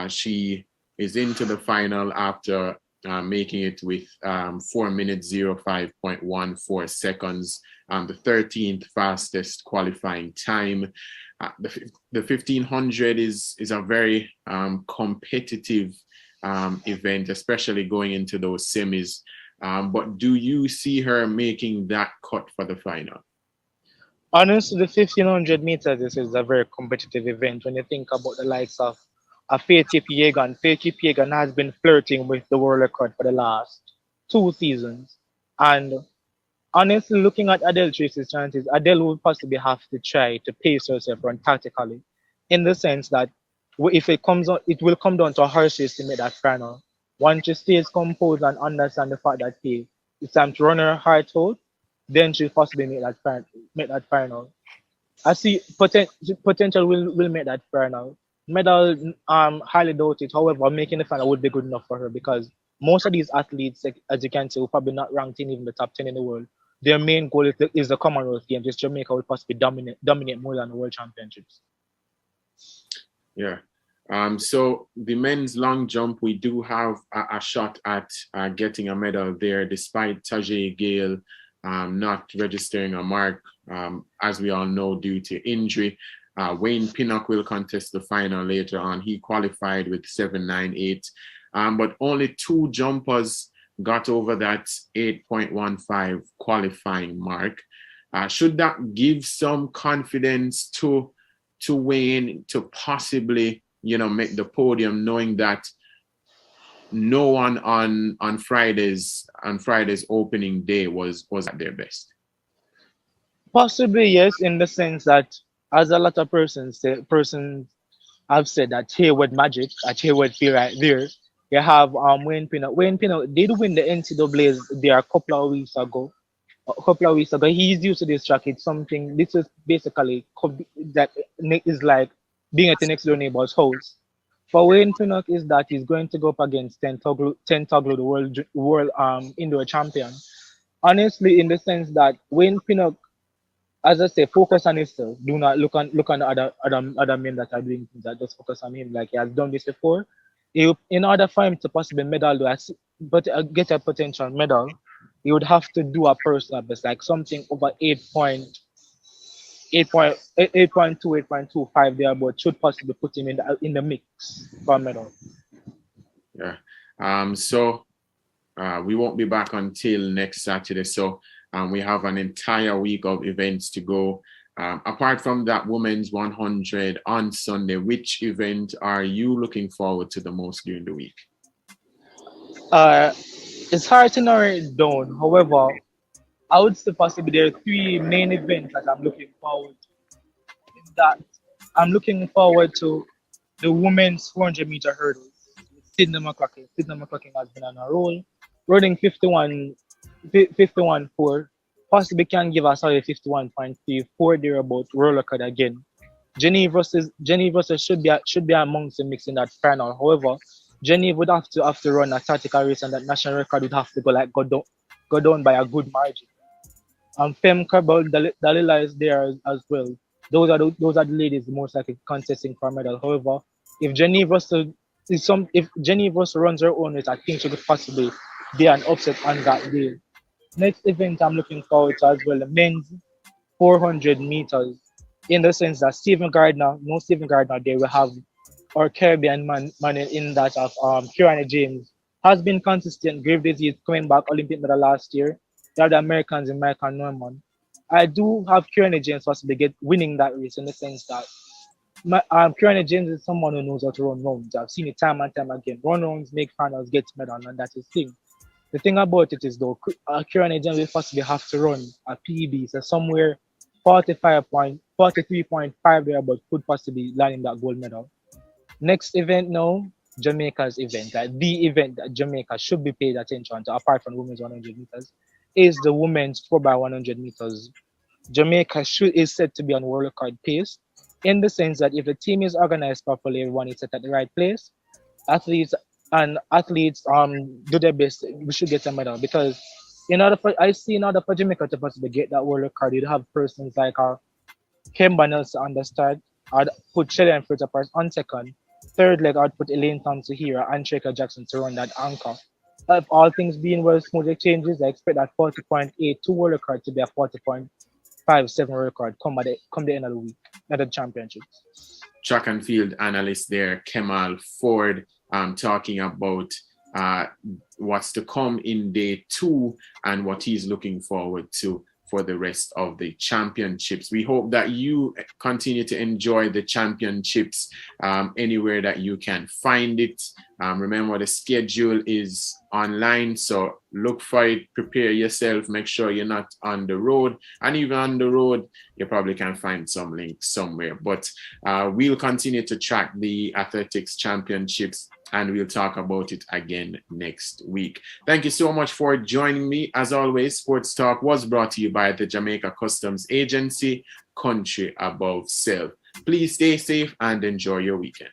She is into the final after making it with 4 minutes 05.14 seconds, the 13th fastest qualifying time. The 1500 is a very competitive event, especially going into those semis. But do you see her making that cut for the final? Honestly, the 1500 meters, this is a very competitive event. When you think about the likes of Faith Kipyegon has been flirting with the world record for the last 2 seasons. And honestly, looking at Adele Tracy's chances, Adele would possibly have to try to pace herself run tactically, in the sense that if it comes on, it will come down to her to make that final. Once she stays composed and understand the fact that hey, it's time to run her heart out, then she'll possibly make that final. I see potential will make that final. Medal, highly doubt it. However, making the final would be good enough for her because most of these athletes, like, as you can see, will probably not ranked in even the top 10 in the world. Their main goal is the Commonwealth Games. Just Jamaica will possibly dominate more than the World Championships. Yeah. So the men's long jump, we do have a shot at getting a medal there, despite Tajay Gale not registering a mark, as we all know, due to injury. Wayne Pinnock will contest the final later on. He qualified with 7.98, but only 2 jumpers got over that 8.15 qualifying mark. Should that give some confidence to Wayne to possibly, make the podium, knowing that no one on Friday's opening day was at their best? Possibly yes, in the sense that, as a lot of persons have said, that Hayward Magic, at Hayward feel right there. You have Wayne Pinnock. Wayne Pinnock did win the NCAAs there a couple of weeks ago. He's used to this track. It's something. This is basically that is like being at the next door neighbor's house. For Wayne Pinnock is that he's going to go up against Ten Toglu, the world indoor champion. Honestly, in the sense that Wayne Pinnock, as I say, focus on himself. Do not look on the other men that are doing things. That just focus on him, like he has done this before. In order for him to possibly but get a potential medal, he would have to do a personal best, like something over 8.2, 8.25 there, but should possibly put him in the mix for a medal. Yeah. So we won't be back until next Saturday. So we have an entire week of events to go. Apart from that women's 100 on Sunday, which event are you looking forward to the most during the week? It's hard to narrow it down. However, I would say possibly there are 3 main events that I'm looking forward to. That I'm looking forward to the women's 400-meter hurdles. Sydney McCracken. Sydney McCracken has been on a roll, running 51.4. Possibly can give us a 51.34 there about roller record again. Jenny versus should be amongst the mix in that final. However, Jenny would have to run a tactical race, and that national record would have to go down by a good margin. Fem Kerbal Dalila is there as well. Those are the ladies most likely contesting for a medal. However, if Jenny Russell runs her own race, I think she could possibly be an upset on that day. Next event I'm looking forward to as well, the men's 400 meters. In the sense that Stephen Gardner there, we have our Caribbean man in that of Kieran James has been consistent. Grave disease coming back Olympic medal last year. They are the Americans in Mike and Norman. I do have Kieran James possibly winning that race in the sense that Kieran James is someone who knows how to run rounds. I've seen it time and time again. Run rounds, make finals, get medal, and that's his thing. The thing about it is though, Kieran James will possibly have to run a PB, so somewhere 43.5 there, but could possibly land in that gold medal. Next event now, Jamaica's event, the event that Jamaica should be paid attention to, apart from women's 100 meters, is the women's 4x100 meters. Jamaica is set to be on world record pace, in the sense that if the team is organized properly, everyone is set at the right place, athletes do their best, we should get a medal. Because in order for Jamaica to possibly get that world record, you'd have persons like Kemba Nelson on the start. I'd put Shelly and Fritz on second. Third leg, I'd put Elaine Thompson here and Shaker Jackson to run that anchor. If all things being well, smooth exchanges, I expect that 40.82 world record to be a 40.57 world record come the end of the week, at the championships. Track and field analyst there, Kemal Ford, talking about what's to come in day 2 and what he's looking forward to for the rest of the championships. We hope that you continue to enjoy the championships anywhere that you can find it. Remember, the schedule is online, so look for it, prepare yourself, make sure you're not on the road. And even on the road, you probably can find some links somewhere. But we'll continue to track the athletics championships, and we'll talk about it again next week. Thank you so much for joining me. As always, Sports Talk was brought to you by the Jamaica Customs Agency, Country Above Self. Please stay safe and enjoy your weekend.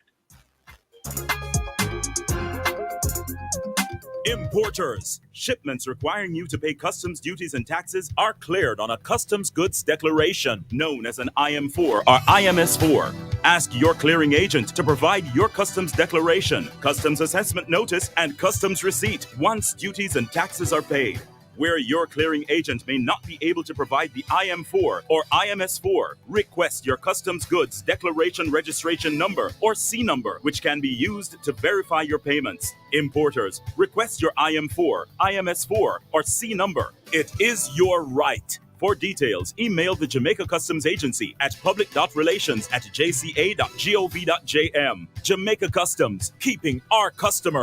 Importers. Shipments requiring you to pay customs duties and taxes are cleared on a customs goods declaration, known as an IM4 or IMS4. Ask your clearing agent to provide your customs declaration, customs assessment notice, and customs receipt once duties and taxes are paid. Where your clearing agent may not be able to provide the IM4 or IMS4, request your customs goods declaration registration number or C number, which can be used to verify your payments. Importers, request your IM4, IMS4, or C number. It is your right. For details, email the Jamaica Customs Agency at public.relations@jca.gov.jm. Jamaica Customs, keeping our customers.